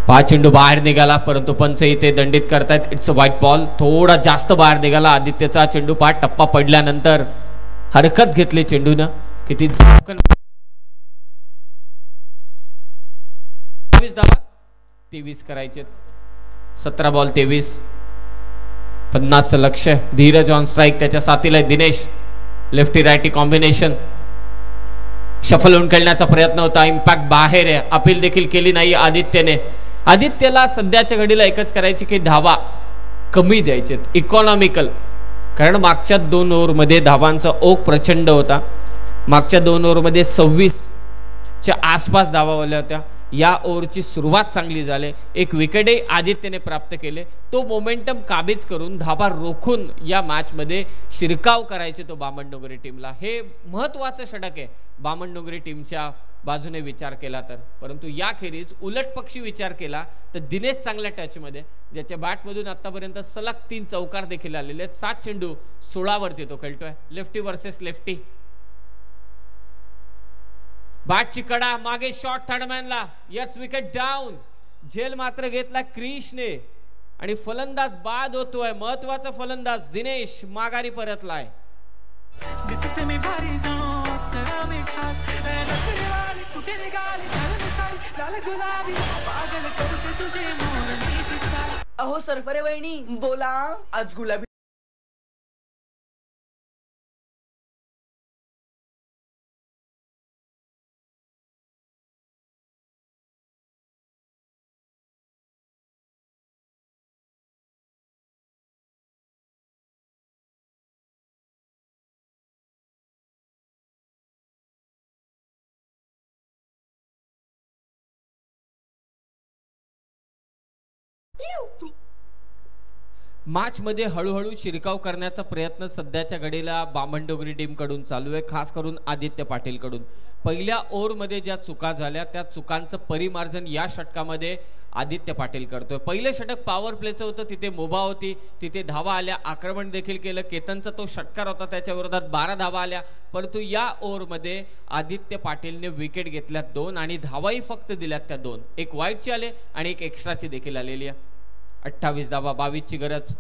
5 चेंडू बाहेर निघाला परंतु पंच इथे दंडित करतायत. It's a white ball. थोडा जास्त बाहेर निघाला. आदित्यचा चेंडू 5 टप्पा पडल्यानंतर हरकत घेतली चेंडूनं. किती 23 धावा, 23 करायचे. 17 बॉल 23. 50चं लक्ष. Dheeraj on strike. त्याच्या साथीला Dinesh. Lefty righty combination. Shuffle होऊन खेळण्याचा प्रयत्न होता. इम्पॅक्ट बाहेर आहे. अपील देखील केली नाही आदित्यने. आदित्यला सध्याच्या घडीला एकच करायची की धावा कमी द्यायचे, इकॉनॉमिकल. कारण मागच्या 2 ओव्हरमध्ये धावांचा ओघ प्रचंड होता. मागच्या 2 ओव्हरमध्ये 26च्या आसपास धावा आल्या होत्या. या ओव्हरची सुरुवात चांगली झाली. एक विकेटही आदित्यने प्राप्त केले. तो मोमेंटम काबीज करून धावा रोखून या मॅचमध्ये शिरकाव करायचे तो बामणडोंगरी टीमला. हे महत्वाचं षटक आहे बामणडोंगरी टीमच्या बाजूने विचार केला तर. परंतु याखेरीज उलट पक्षी विचार केला तर दिनेश चांगल्या टचमध्ये, ज्याच्या बॅटमधून आतापर्यंत सलग 3 चौकार देखील आलेले आहेत. 7 चेंडू 16 वरती तो खेळतोय. Lefty versus lefty. बॅटची कडा मागे, शॉट थर्डमॅनला. Yes, wicket down. झेल मात्र घेतला क्रिशने आणि फलंदाज बाद होतोय. महत्वाचा फलंदाज दिनेश माघारी परतलाय. अहो सरफरे वहिनी बोला, आज गुलाबी मॅच मध्ये हळूहळू शिरकाव करण्याचा प्रयत्न सध्याच्या घडीला बामणडोंगरी टीम कडून चालू आहे, खास करून आदित्य पाटील कडून. पहिल्या ओव्हर मध्ये ज्या चुका झाल्या त्या चुकांचं परिमार्जन या षटकामध्ये आदित्य पाटील करतोय. पहिले षटक पॉवर प्लेचं होतं, तिथे मुभा होती, तिथे धावा आल्या, आक्रमण देखील केलं. केतनचा तो षटकार होता, त्याच्या विरोधात 12 धावा आल्या. परंतु या ओव्हर मध्ये आदित्य पाटीलने विकेट घेतल्या 2 आणि धावाही फक्त दिल्यात त्या 2. एक वाईटची आले आणि एक एक्स्ट्राची देखील आलेली आहे. 28 धावा, 22ची गरज.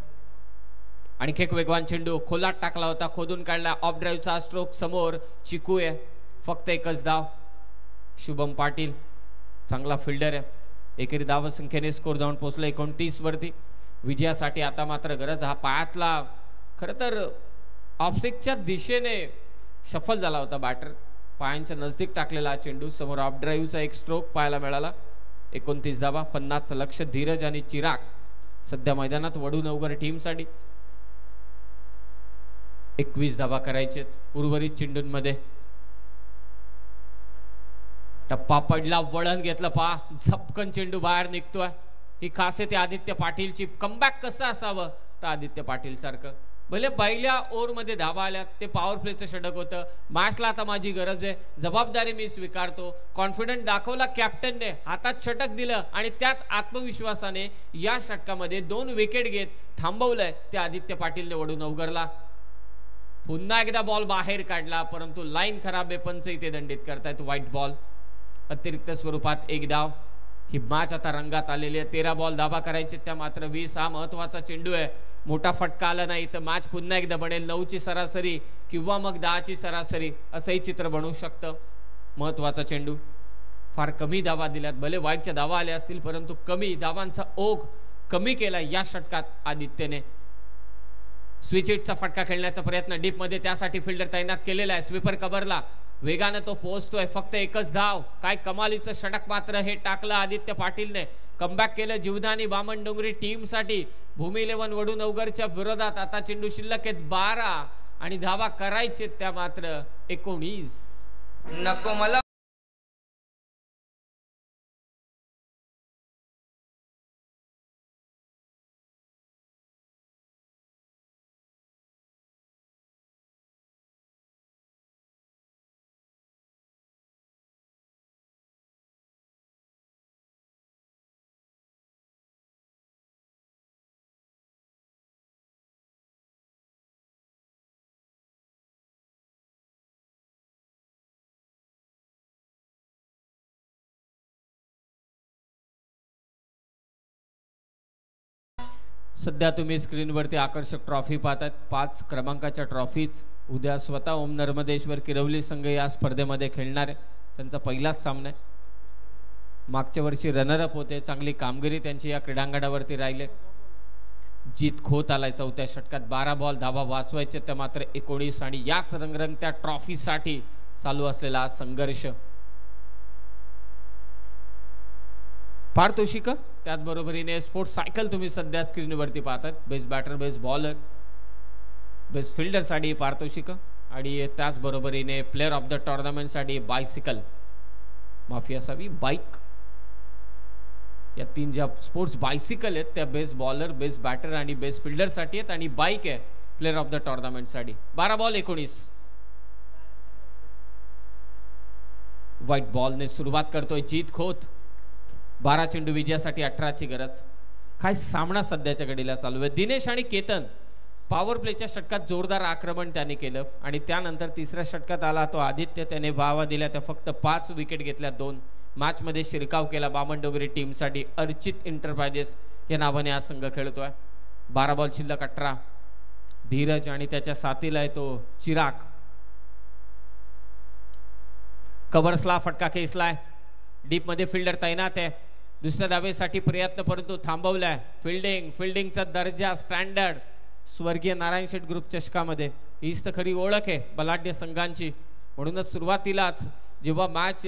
आणखी एक वेगवान चेंडू खोलात टाकला होता, खोदून काढला. ऑफ ड्राईव्हचा स्ट्रोक समोर चिकू आहे. फक्त एकच धाव. शुभम पाटील चांगला फिल्डर आहे. एकेरी धाव संख्येने स्कोर जाऊन पोहोचला 29 वरती. विजयासाठी आता मात्र गरज. हा पायातला खरं तर ऑफस्टिकच्या दिशेने शफल झाला होता बॅटर. पायांच्या नजदीक टाकलेला हा चेंडू. समोर ऑफ ड्राईव्हचा एक स्ट्रोक पाहायला मिळाला. 29 धावा, 50चं लक्ष. धीरज आणि चिराग सध्या मैदानात वडूनवगर टीमसाठी. 21 धावा करायचे उर्वरित चेंडूंमध्ये. टप्पा पडला, वळण घेतलं. पहा झपकन चेंडू बाहेर निघतोय. ही खासियत आहे आदित्य पाटीलची. कमबॅक कसं असावं तर आदित्य पाटील सारखं. भले पहिल्या ओव्हर मध्ये धावा आल्या, ते पॉवर प्लेचं षटक होतं. मॅचला आता माझी गरज आहे, जबाबदारी मी स्वीकारतो. कॉन्फिडंट दाखवला कॅप्टनने, हातात षटक दिलं आणि त्याच आत्मविश्वासाने या षटकामध्ये 2 विकेट घेत थांबवलंय ते आदित्य पाटीलने वडूनवगरला. पुन्हा एकदा बॉल बाहेर काढला परंतु लाईन खराब आहे. पंच इथे दंडित करतायत. White ball. अतिरिक्त स्वरूपात एक धाव. ही मॅच आता रंगात आलेली आहे. 13 बॉल धावा करायचे त्या मात्र 20. हा महत्वाचा चेंडू आहे. मोठा फटका आला नाही तर मॅच पुन्हा एकदा बनेल. 9ची सरासरी किंवा मग 10ची सरासरी असंही चित्र बनवू शकतं. महत्वाचा चेंडू. फार कमी धावा दिल्यात. भले वाईटच्या धावा आल्या असतील परंतु कमी धावांचा ओघ कमी केला या षटकात आदित्यने. स्विच हिटचा फटका खेळण्याचा प्रयत्न डीप मध्ये, त्यासाठी फिल्डर तैनात केलेला आहे. स्वीपर कव्हरला वेगाने तो पोहोचतोय. फक्त एकच धाव. काय कमालीचं षटक मात्र हे टाकलं आदित्य पाटीलने. कमबॅक केलं जीवदानी बामणडोंगरी टीमसाठी. भूमी 11 वडूनवगरच्या विरोधात आता चेंडू शिल्लक आहेत 12 आणि धावा करायचे त्या मात्र 19. नको मला सध्या तुम्ही स्क्रीनवरती आकर्षक ट्रॉफी पाहतात. 5 क्रमांकाच्या ट्रॉफीज उद्या स्वतः ओम नर्मदेश्वर किरवली संघ या स्पर्धेमध्ये खेळणार आहे. त्यांचा पहिलाच सामना आहे. मागच्या वर्षी रनरअप होते. चांगली कामगिरी त्यांची या क्रीडांगणावरती राहिले. जीत खोत आलाय 4थ्या षटकात. 12 बॉल धावा वाचवायचे त्या मात्र 19 आणि याच रंगरंगत्या ट्रॉफीसाठी चालू असलेला हा संघर्ष. पारितोषिक त्याचबरोबरीने स्पोर्ट्स सायकल तुम्ही सध्या स्क्रीनवरती पाहतात. Best batter, best bowler, best फिल्डरसाठी पारितोषिक आणि त्याचबरोबरीने प्लेअर ऑफ द टुर्नामेंटसाठी बायसिकल, माफी असावी बाईक. या 3 ज्या स्पोर्ट्स बायसिकल आहेत त्या बेस्ट बॉलर, बेस्ट बॅटर आणि बेस्ट फिल्डरसाठी आहेत आणि बाईक आहे प्लेअर ऑफ द टुर्नामेंटसाठी. 12 बॉल 19. व्हाईट बॉलने सुरुवात करतोय जीत खोत. 12 चेंडू विजयासाठी 18ची गरज. काय सामना सध्याच्या घडीला चालू आहे. दिनेश आणि केतन पॉवर प्लेच्या षटकात जोरदार आक्रमण त्याने केलं आणि त्यानंतर तिसऱ्या षटकात आला तो आदित्य. त्याने भावा दिल्या त्या फक्त 5 विकेट घेतल्या. 2 मॅच मध्ये शिरकाव केला बामणडोंगरी टीमसाठी. अर्चित एंटरप्राइजेस या नावाने हा संघ खेळतोय. 12 बॉल शिल्लक 18. धीरज आणि त्याच्या साथीला आहे तो चिराग. कव्हर्सला फटका खेचलाय. डीप मध्ये फिल्डर तैनात आहे. दुसऱ्या धावेसाठी प्रयत्न परंतु थांबवलाय. फिल्डिंगचा दर्जा स्टँडर्ड स्वर्गीय नारायण शेठ ग्रुप चषकामध्ये हीच तर खरी ओळख आहे बलाढ्य संघांची. म्हणूनच सुरुवातीलाच जेव्हा मॅच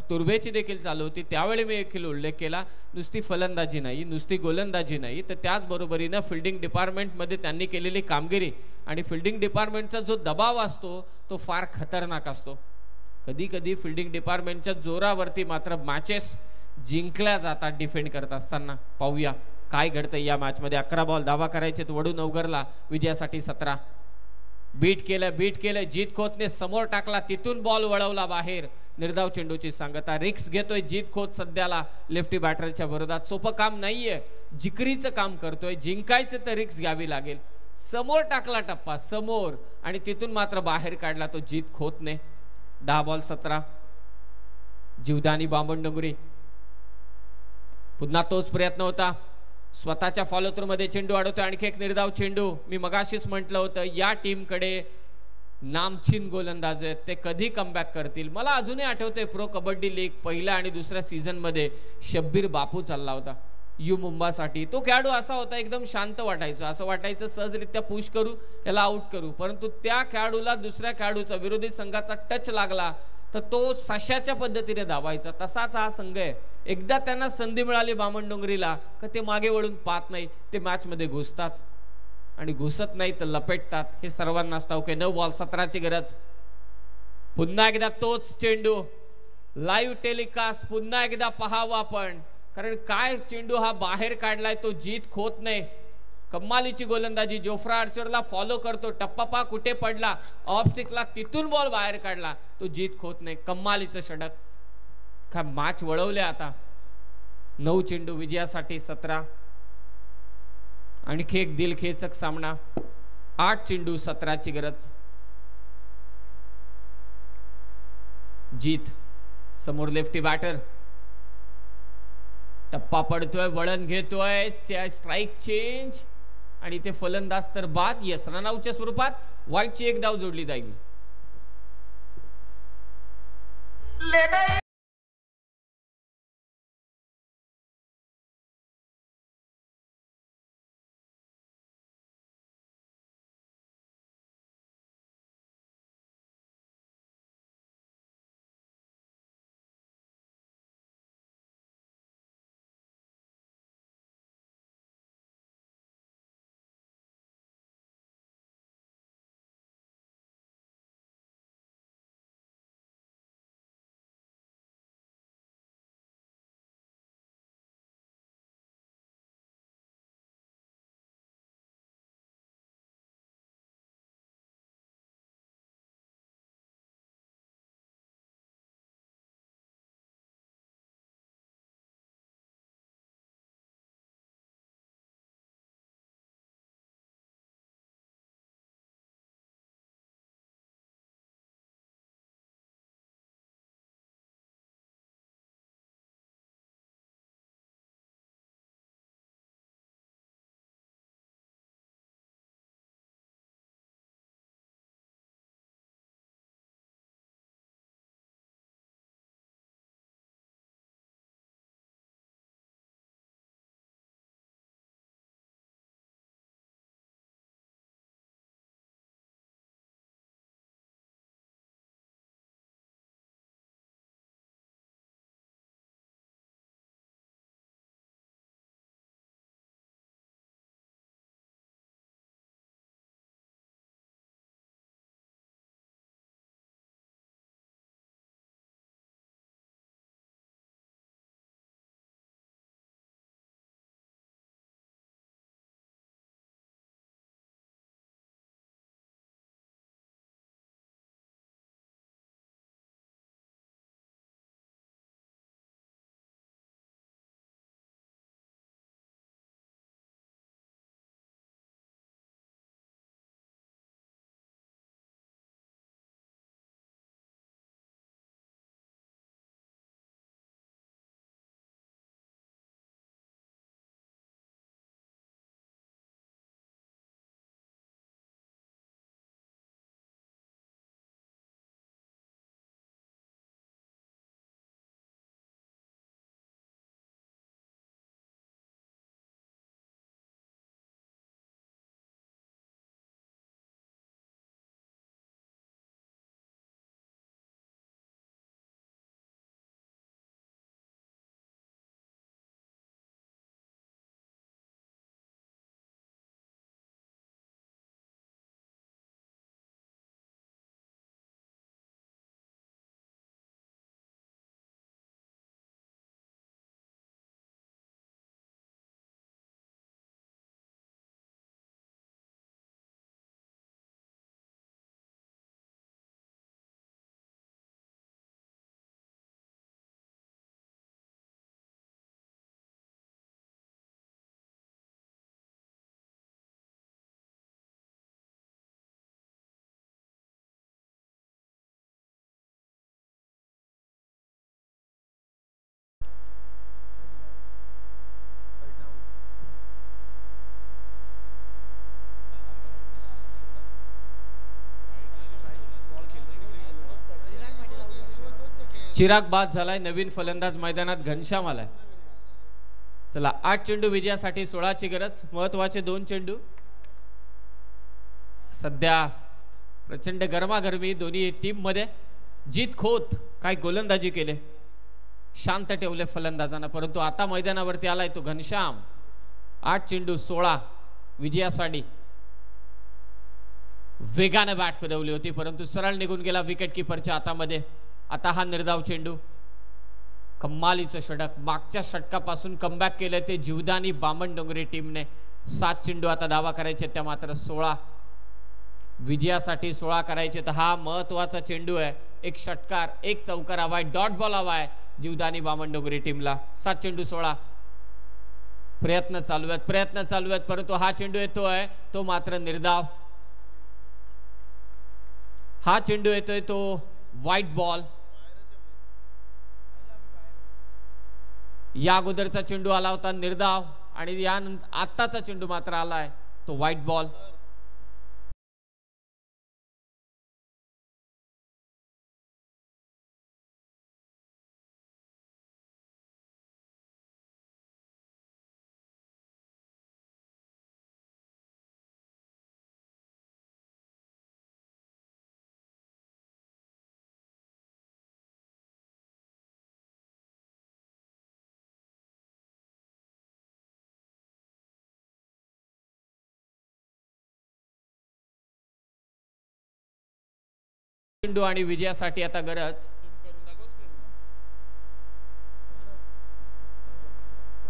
तुर्भेची देखील चालू होती त्यावेळी मी देखील उल्लेख केला, नुसती फलंदाजी नाही, नुसती गोलंदाजी नाही, तर त्याचबरोबरीनं फिल्डिंग डिपार्टमेंटमध्ये त्यांनी केलेली कामगिरी आणि फिल्डिंग डिपार्टमेंटचा जो दबाव असतो तो फार खतरनाक असतो. कधी कधी फिल्डिंग डिपार्टमेंटच्या जोरावरती मात्र मॅचेस जिंकल्या जातात डिफेंड करत असताना. पाहूया काय घडतंय या मॅचमध्ये. 11 बॉल धावा करायचे वडू नवगरला विजयासाठी 17. बीट केलं. जीत खोतने समोर टाकला. तिथून बॉल वळवला बाहेर. निर्धाव चेंडूची सांगता. रिक्स घेतोय जीत खोत सध्याला लेफ्टी बॅटरच्या विरोधात. सोपं काम नाहीये. जिकरीचं काम करतोय. जिंकायचं तर रिक्स घ्यावी लागेल. समोर टाकला टप्पा समोर आणि तिथून मात्र बाहेर काढला तो जीत खोतने. 10 बॉल 17. जीवदानी बामणडोंगरी. पुन्हा तोच प्रयत्न होता. स्वतःच्या फॉलो थ्रू मध्ये चेंडू अडवतोय. आणखी एक निर्धाव चेंडू. मी मगाशीच म्हटलं होतं या टीमकडे नामचीन गोलंदाज आहेत. ते कधी कमबॅक करतील. मला अजूनही आठवतंय प्रो कबड्डी लीग पहिल्या आणि दुसऱ्या सीझन मध्ये शब्बीर बापू चालला होता यू मुंबासाठी. तो खेळाडू असा होता एकदम शांत वाटायचा. असं वाटायचं सहजरित्या पुश करू याला आउट करू, परंतु त्या खेळाडूला दुसऱ्या खेळाडूचा विरोधी संघाचा टच लागला तर तो सशाच्या पद्धतीने धावायचा. तसाच हा संघ आहे. एकदा त्यांना संधी मिळाली बामणडोंगरीला का ते मागे वळून पाहत नाही. ते मॅच मध्ये घुसतात आणि घुसत नाही तर लपेटतात. हे सर्वांनाच ठाऊक आहे. 9 बॉल 17ची गरज. पुन्हा एकदा तोच चेंडू. लाईव्ह टेलिकास्ट पुन्हा एकदा पाहावा आपण, कारण काय चेंडू हा बाहेर काढलाय तो जीत खोत नाही. कमालीची गोलंदाजी. जोफ्रा आर्चरला फॉलो करतो. टप्पा पा कुठे पडला ऑफ स्टिकला, तिथून बॉल बाहेर काढला तो जीत खोत नाही. कमालीचं षटक. काय मॅच वळवले आता. 9 चेंडू विजयासाठी 17. आणखी एक दिलखेचक सामना. 8 चेंडू 17ची गरज. जीत समोर लेफ्टी बॅटर. टप्पा पडतोय, वळण घेतोय, स्ट्राइक चेंज आणि ते फलंदाज तर बाद. यस, रनआउटच्या स्वरूपात व्हाईटची एक धाव जोडली जाईल. चिराग बाद झालाय, नवीन फलंदाज मैदानात घनश्याम आलाय. चला 8 चेंडू विजयासाठी 16ची गरज. महत्वाचे 2 चेंडू. सध्या प्रचंड गरमागरमी दोन्ही टीम मध्ये. जीत खोत काय गोलंदाजी केले, शांत ठेवले फलंदाजांना, परंतु आता मैदानावरती आलाय तो घनश्याम. 8 चेंडू 16 विजयासाठी. वेगाने बॅट फिरवली होती परंतु सरळ निघून गेला विकेट किपरच्या हातामध्ये. आता हा निर्धाव चेंडू. कमालीचं षटक, मागच्या षटकापासून कमबॅक केलं ते जीवदानी बामणडोंगरी टीमने. 7 चेंडू आता धावा करायचे, त्या मात्र 16 विजयासाठी 16 करायचे. तर हा महत्वाचा चेंडू आहे. एक षटकार, एक चौकार हवाय, डॉट बॉल हवाय जीवदानी बामणडोंगरी टीमला. 7 चेंडू 16. प्रयत्न चालू आहेत परंतु हा चेंडू येतोय तो मात्र निर्धाव. हा चेंडू येतोय तो व्हाईट बॉल. या अगोदरचा चेंडू आला होता निर्धाव आणि यानंतर आत्ताचा चेंडू मात्र आलाय तो व्हाईट बॉल. चेंडू आणि विजयासाठी आता गरज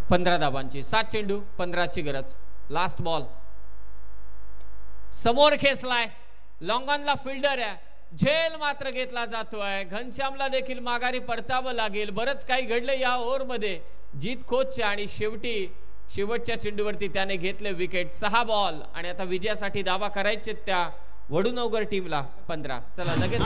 15 धावांची. 7 चेंडू 15ची गरज. Last ball. समोर खेचलाय, लॉंगॉनला फिल्डर आहे, झेल मात्र घेतला जातोय. घनश्यामला देखील माघारी परतावं लागेल. बरंच काही घडलं या ओव्हर मध्ये जीत खोतच्या आणि शेवटच्या चेंडूवरती त्याने घेतले विकेट. 6 बॉल आणि आता विजयासाठी धावा करायचे त्या वडूनवगर टीमला 15. चला लगेच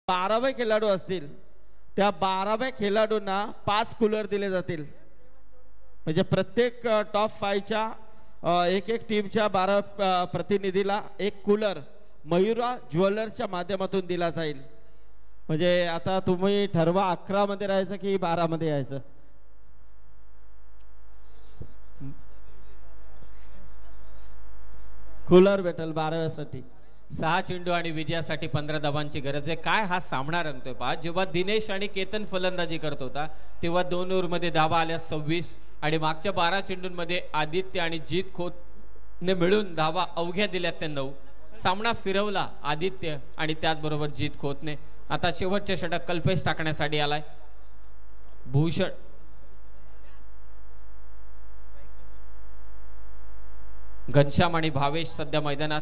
बारावे खेळाडू असतील त्या 12व्या खेळाडूंना 5 कूलर दिले जातील. म्हणजे प्रत्येक टॉप 5च्या एक टीमच्या 12 प्रतिनिधीला 1 कूलर मयुरा ज्वेलर्सच्या माध्यमातून दिला जाईल. म्हणजे आता तुम्ही ठरवा 11 मध्ये राहायचं की 12 मध्ये यायचं. कूलर भेटेल 12व्यासाठी. 6 चेंडू आणि विजयासाठी 15 धावांची गरज आहे. काय हा सामना रंगतोय पहा. जेव्हा दिनेश आणि केतन फलंदाजी करत होता तेव्हा 2 ओव्हरमध्ये धावा आल्या 26 आणि मागच्या 12 चेंडूंमध्ये आदित्य आणि जीत खोतने मिळून धावा अवघ्या दिल्या त्या 9. सामना फिरवला आदित्य आणि त्याचबरोबर जीत खोतने. आता शेवटचे षटक कल्पेश टाकण्यासाठी आलाय भूषण. घनश्याम आणि भावेश सध्या मैदानात.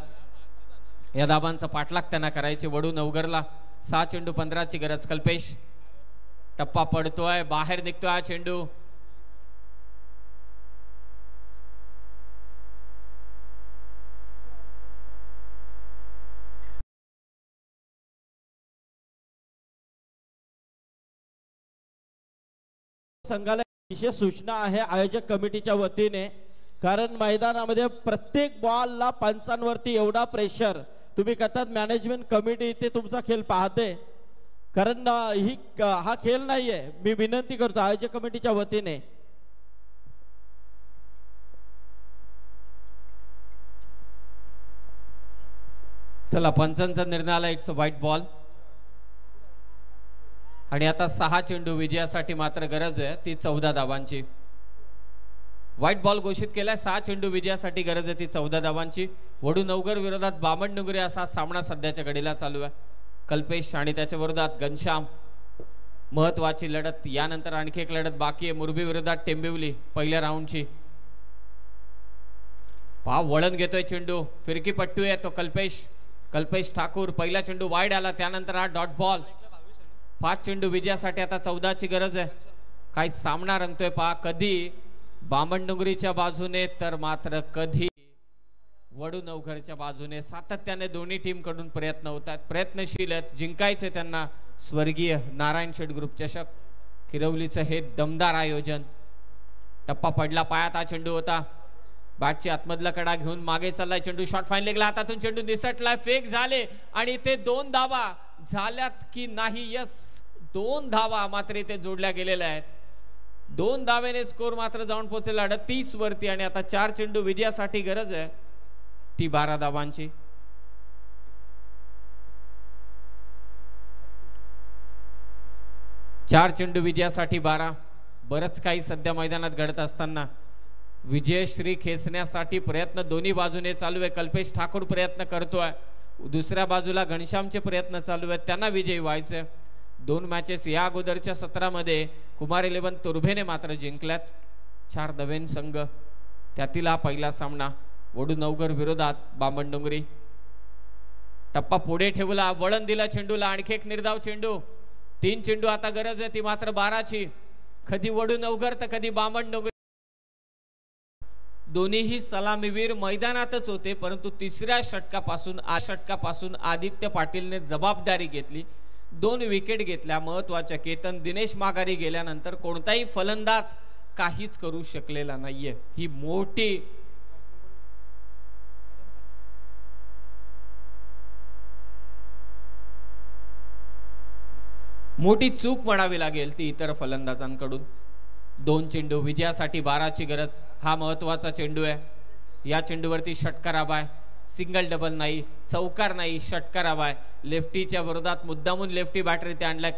या धाबांचा पाठलाग त्यांना करायचे वडूनवगरला. 6 चेंडू 15ची गरज. कल्पेश टप्पा पडतोय, बाहेर निघतोय हा चेंडू. संघाला विशेष सूचना आहे आयोजक कमिटीच्या वतीने, कारण मैदानामध्ये प्रत्येक बॉलला पंचांवरती एवढा प्रेशर. तुम्ही करतात मॅनेजमेंट कमिटी ते तुमचा खेळ पाहते, कारण हा खेळ नाहीये. मी विनंती करतो आयोजक कमिटीच्या वतीने. चला पंचांचा निर्णय आला. It's a white ball. आणि आता 6 चेंडू विजयासाठी मात्र गरज आहे ती 14 धावांची. व्हाईट बॉल घोषित केलाय. 6 चेंडू विजयासाठी गरज आहे ती 14 धावांची. वडूनवगर विरोधात बामणडोंगरी असा सामना सध्याच्या घडीला चालू आहे. कल्पेश आणि त्याच्या विरोधात घनश्याम. महत्वाची लढत. यानंतर आणखी एक लढत बाकी आहे मुरबी विरोधात टेंबिवली पहिल्या राऊंडची. वळण घेतोय चेंडू, फिरकी पट्टू आहे तो कल्पेश ठाकूर. पहिला चेंडू वाईड आला, त्यानंतर हा डॉट बॉल. 5 चेंडू विजयासाठी आता 14ची गरज आहे. काही सामना रंगतोय कधी बामणडोंगरीच्या बाजूने तर मात्र कधी वडूनवघरच्या बाजूने. सातत्याने दोन्ही टीम कडून प्रयत्न होतात, प्रयत्नशील आहेत, जिंकायचे त्यांना स्वर्गीय नारायण शेठ ग्रुप चषक. किरवलीचं हे दमदार आयोजन. टप्पा पडला, पायात हा चेंडू होता. बॅटची आतमधला कडा घेऊन मागे चाललाय चेंडू, शॉट फाईन लेगला, हातातून चेंडू निसटलाय, फेक झाले आणि ते 2 धावा झाल्यात की नाही. यस, 2 धावा मात्र इथे जोडल्या गेलेल्या आहेत. 2 धावेने स्कोर मात्र जाऊन पोहोचलेला 38 वरती आणि आता 4 चेंडू विजयासाठी गरज आहे ती 12 धावांची. चार चेंडू विजयासाठी 12. बरंच काही सध्या मैदानात घडत असताना विजयश्री खेचण्यासाठी प्रयत्न दोन्ही बाजूने चालू आहे. कल्पेश ठाकूर प्रयत्न करतोय, दुसऱ्या बाजूला घनश्यामचे प्रयत्न चालू आहेत, त्यांना विजयी व्हायचे. 2 मॅचेस या अगोदरच्या सत्रामध्ये कुमार 11 तुर्भेने मात्र जिंकल्यात. 4 नवीन संघ, त्यातील हा पहिला सामना वडूनवघर विरोधात बामणडोंगरी. टप्पा पुढे ठेवला, वळण दिला चेंडूला, आणखी एक निर्धाव चेंडू. 3 चेंडू आता गरज आहे ती मात्र 12ची. कधी वडूनवघर तर कधी बामणडोंगरी. दोन्हीही सलामीवीर मैदानातच होते, परंतु तिसऱ्या षटकापासून आदित्य पाटीलने जबाबदारी घेतली. 2 विकेट घेतल्या महत्वाच्या. केतन दिनेश माघारी गेल्यानंतर कोणताही फलंदाज काहीच करू शकलेला नाहीये. ही मोठी चूक म्हणावी लागेल ती इतर फलंदाजांकडून. 2 चेंडू विजयासाठी 12ची गरज. हा महत्वाचा चेंडू आहे. या चेंडूवरती षटकार हवाय, सिंगल डबल नाही, चौकार नाही, षटकार हवाय. लेफ्टीच्या विरोधात मुद्दामून लेफ्टी बॅटर इथे आणलाय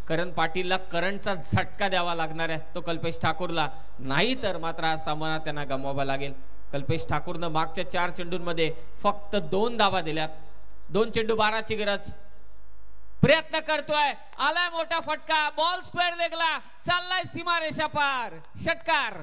करण पाटीलला करंटचा झटका द्यावा लागणार आहे, तो कल्पेश ठाकूरला. नाही तर मात्र हा सामना त्यांना गमवावा लागेल. कल्पेश ठाकूरनं मागच्या 4 चेंडूंमध्ये फक्त 2 धावा दिल्यात. 2 चेंडू 12ची गरज. प्रयत्न करतोय, आलाय मोठा फटका, बॉल स्क्वेअर लेगला, चाललाय सीमारेषा पार, षटकार.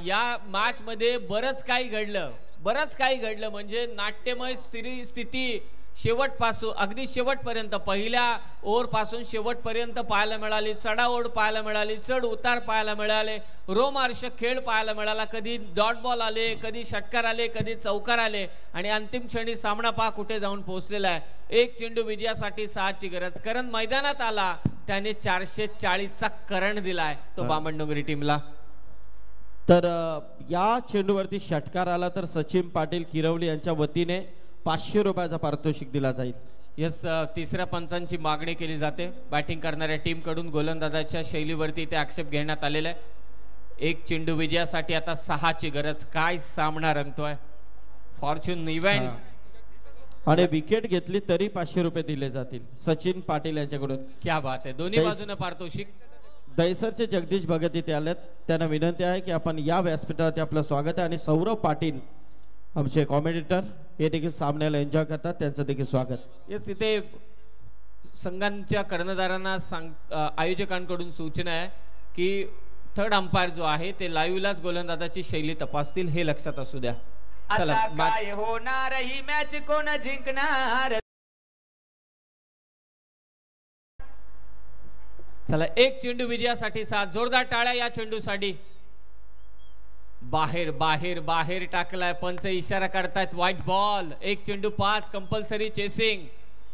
या मॅच मध्ये बरंच काही घडलं म्हणजे नाट्यमय स्थिती शेवटपासून अगदी शेवटपर्यंत, पहिल्या ओव्हर पासून शेवटपर्यंत पाहायला मिळाली. चढाओढ पाहायला मिळाली, चढ उतार पाहायला मिळाले, रोमहर्षक खेळ पाहायला मिळाला. कधी डॉट बॉल आले, कधी षटकार आले, कधी चौकार आले आणि अंतिम क्षणी सामना पहा कुठे जाऊन पोहोचलेला आहे. 1 चेंडू विजयासाठी 6ची गरज. करण मैदानात आला, त्याने 440चा करंट दिलाय तो बामणडोंगरी टीमला. तर या चेंडूवरती षटकार आला तर सचिन पाटील किरवली यांच्या वतीने 500 रुपयाचा पारितोषिक दिला जाईल. यस, तिसऱ्या पंचांची मागणी केली जाते. बॅटिंग करणाऱ्या टीम कडून गोलंदाजाच्या शैलीवरती ते आक्षेप घेण्यात आलेला आहे. 1 चेंडू विजयासाठी आता 6ची गरज. काय सामना रंगतोय. फॉर्च्यून इव्हेंट्स आणि विकेट घेतली तरी 500 रुपये दिले जातील सचिन पाटील यांच्याकडून. क्या बात आहे. दोन्ही बाजूने पारितोषिक. दहिसरचे जगदीश भगत इथे आलेत, त्यांना विनंती आहे की आपण या व्यासपीठावरती आपलं स्वागत आहे. आणि सौरभ पाटील आमचे कॉमेडिटर हे देखील सामन्याला एन्जॉय करतात, त्यांचं देखील स्वागत. येस, इथे संघांच्या कर्णधारांना आयोजकांकडून सूचना आहे की थर्ड अंपायर जो आहे ते लाईव्हलाच गोलंदाजाची शैली तपासतील, हे लक्षात असू द्या. चला, काय होणार ही मॅच, कोण जिंकणार. चला, 1 चेंडू विजयासाठी 7. जोरदार टाळ्या या चेंडूसाठी. बाहेर टाकलाय, पंच इशारा करतायत व्हाईट बॉल. 1 चेंडू 5, कंपल्सरी चेसिंग.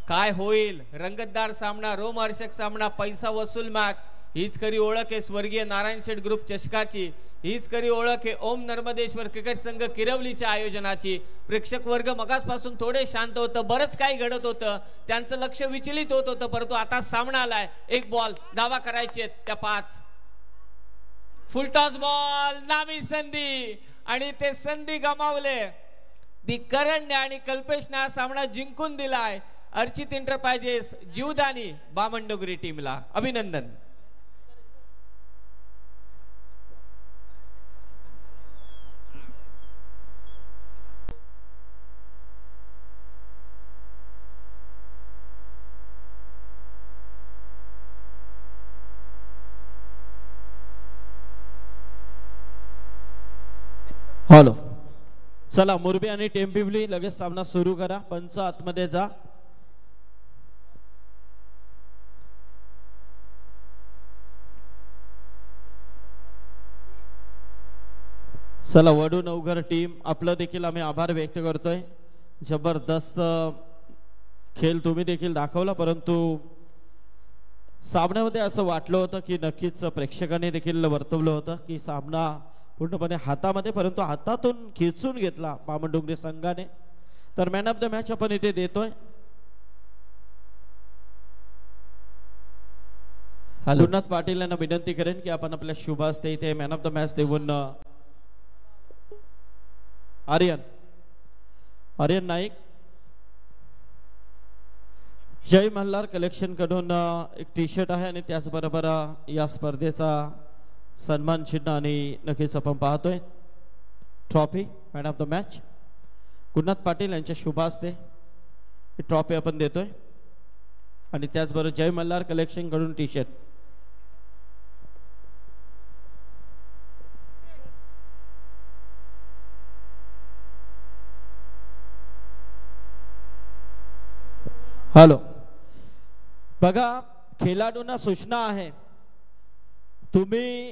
काय होईल. रंगतदार सामना, रोमहर्षक सामना, पैसा वसूल मॅच. हीच खरी ओळख आहे स्वर्गीय नारायण शेठ ग्रुप चषकाची. हीच खरी ओळख आहे ओम नर्मदेश्वर क्रिकेट संघ किरवलीच्या आयोजनाची. प्रेक्षक वर्ग मगासपासून थोडे शांत होतं, बरंच काही घडत होतं, त्यांचं लक्ष विचलित होत होतं, परंतु आता सामना आलाय. 1 बॉल, धावा करायचे त्या 5. फुल टॉस बॉल, नामी संधी आणि ते संधी गमावले. दी करणने आणि कल्पेशने हा सामना जिंकून दिलाय. अर्चित एंटरप्राइजेस जीवदानी बामणडोंगरी टीमला अभिनंदन. हॅलो, चला मुरबी आणि टेंबिवली लगेच सामना सुरू करा. पंच आतमध्ये जा. चला वडू नवघर टीम, आपलं देखील आम्ही आभार व्यक्त करतोय. जबरदस्त खेळ तुम्ही देखील दाखवला, परंतु सामन्यामध्ये असं वाटलं होतं की नक्कीच प्रेक्षकांनी देखील वर्तवलं होतं की सामना पूर्णपणे हातामध्ये, परंतु हातातून खेचून घेतला बामणडोंगरी संघाने. तर मॅन ऑफ द मॅच आपण इथे देतोय. गुरुनाथ पाटील यांना विनंती करेन की आपण आपल्या शुभ हस्ते इथे मॅन ऑफ द मॅच देऊन आर्यन नाईक जय मल्हार कलेक्शन कडून एक टी शर्ट आहे आणि त्याचबरोबर या स्पर्धेचा सन्मान चिन्ह आणि नक्कीच आपण पाहतोय trophy man of the match Gurunath Patil यांच्या शुभ हस्ते ही ट्रॉफी आपण देतोय आणि त्याचबरोबर जय मल्हार कलेक्शन कडून टी शर्ट. हॅलो, बघा खेळाडूंना सूचना आहे, तुम्ही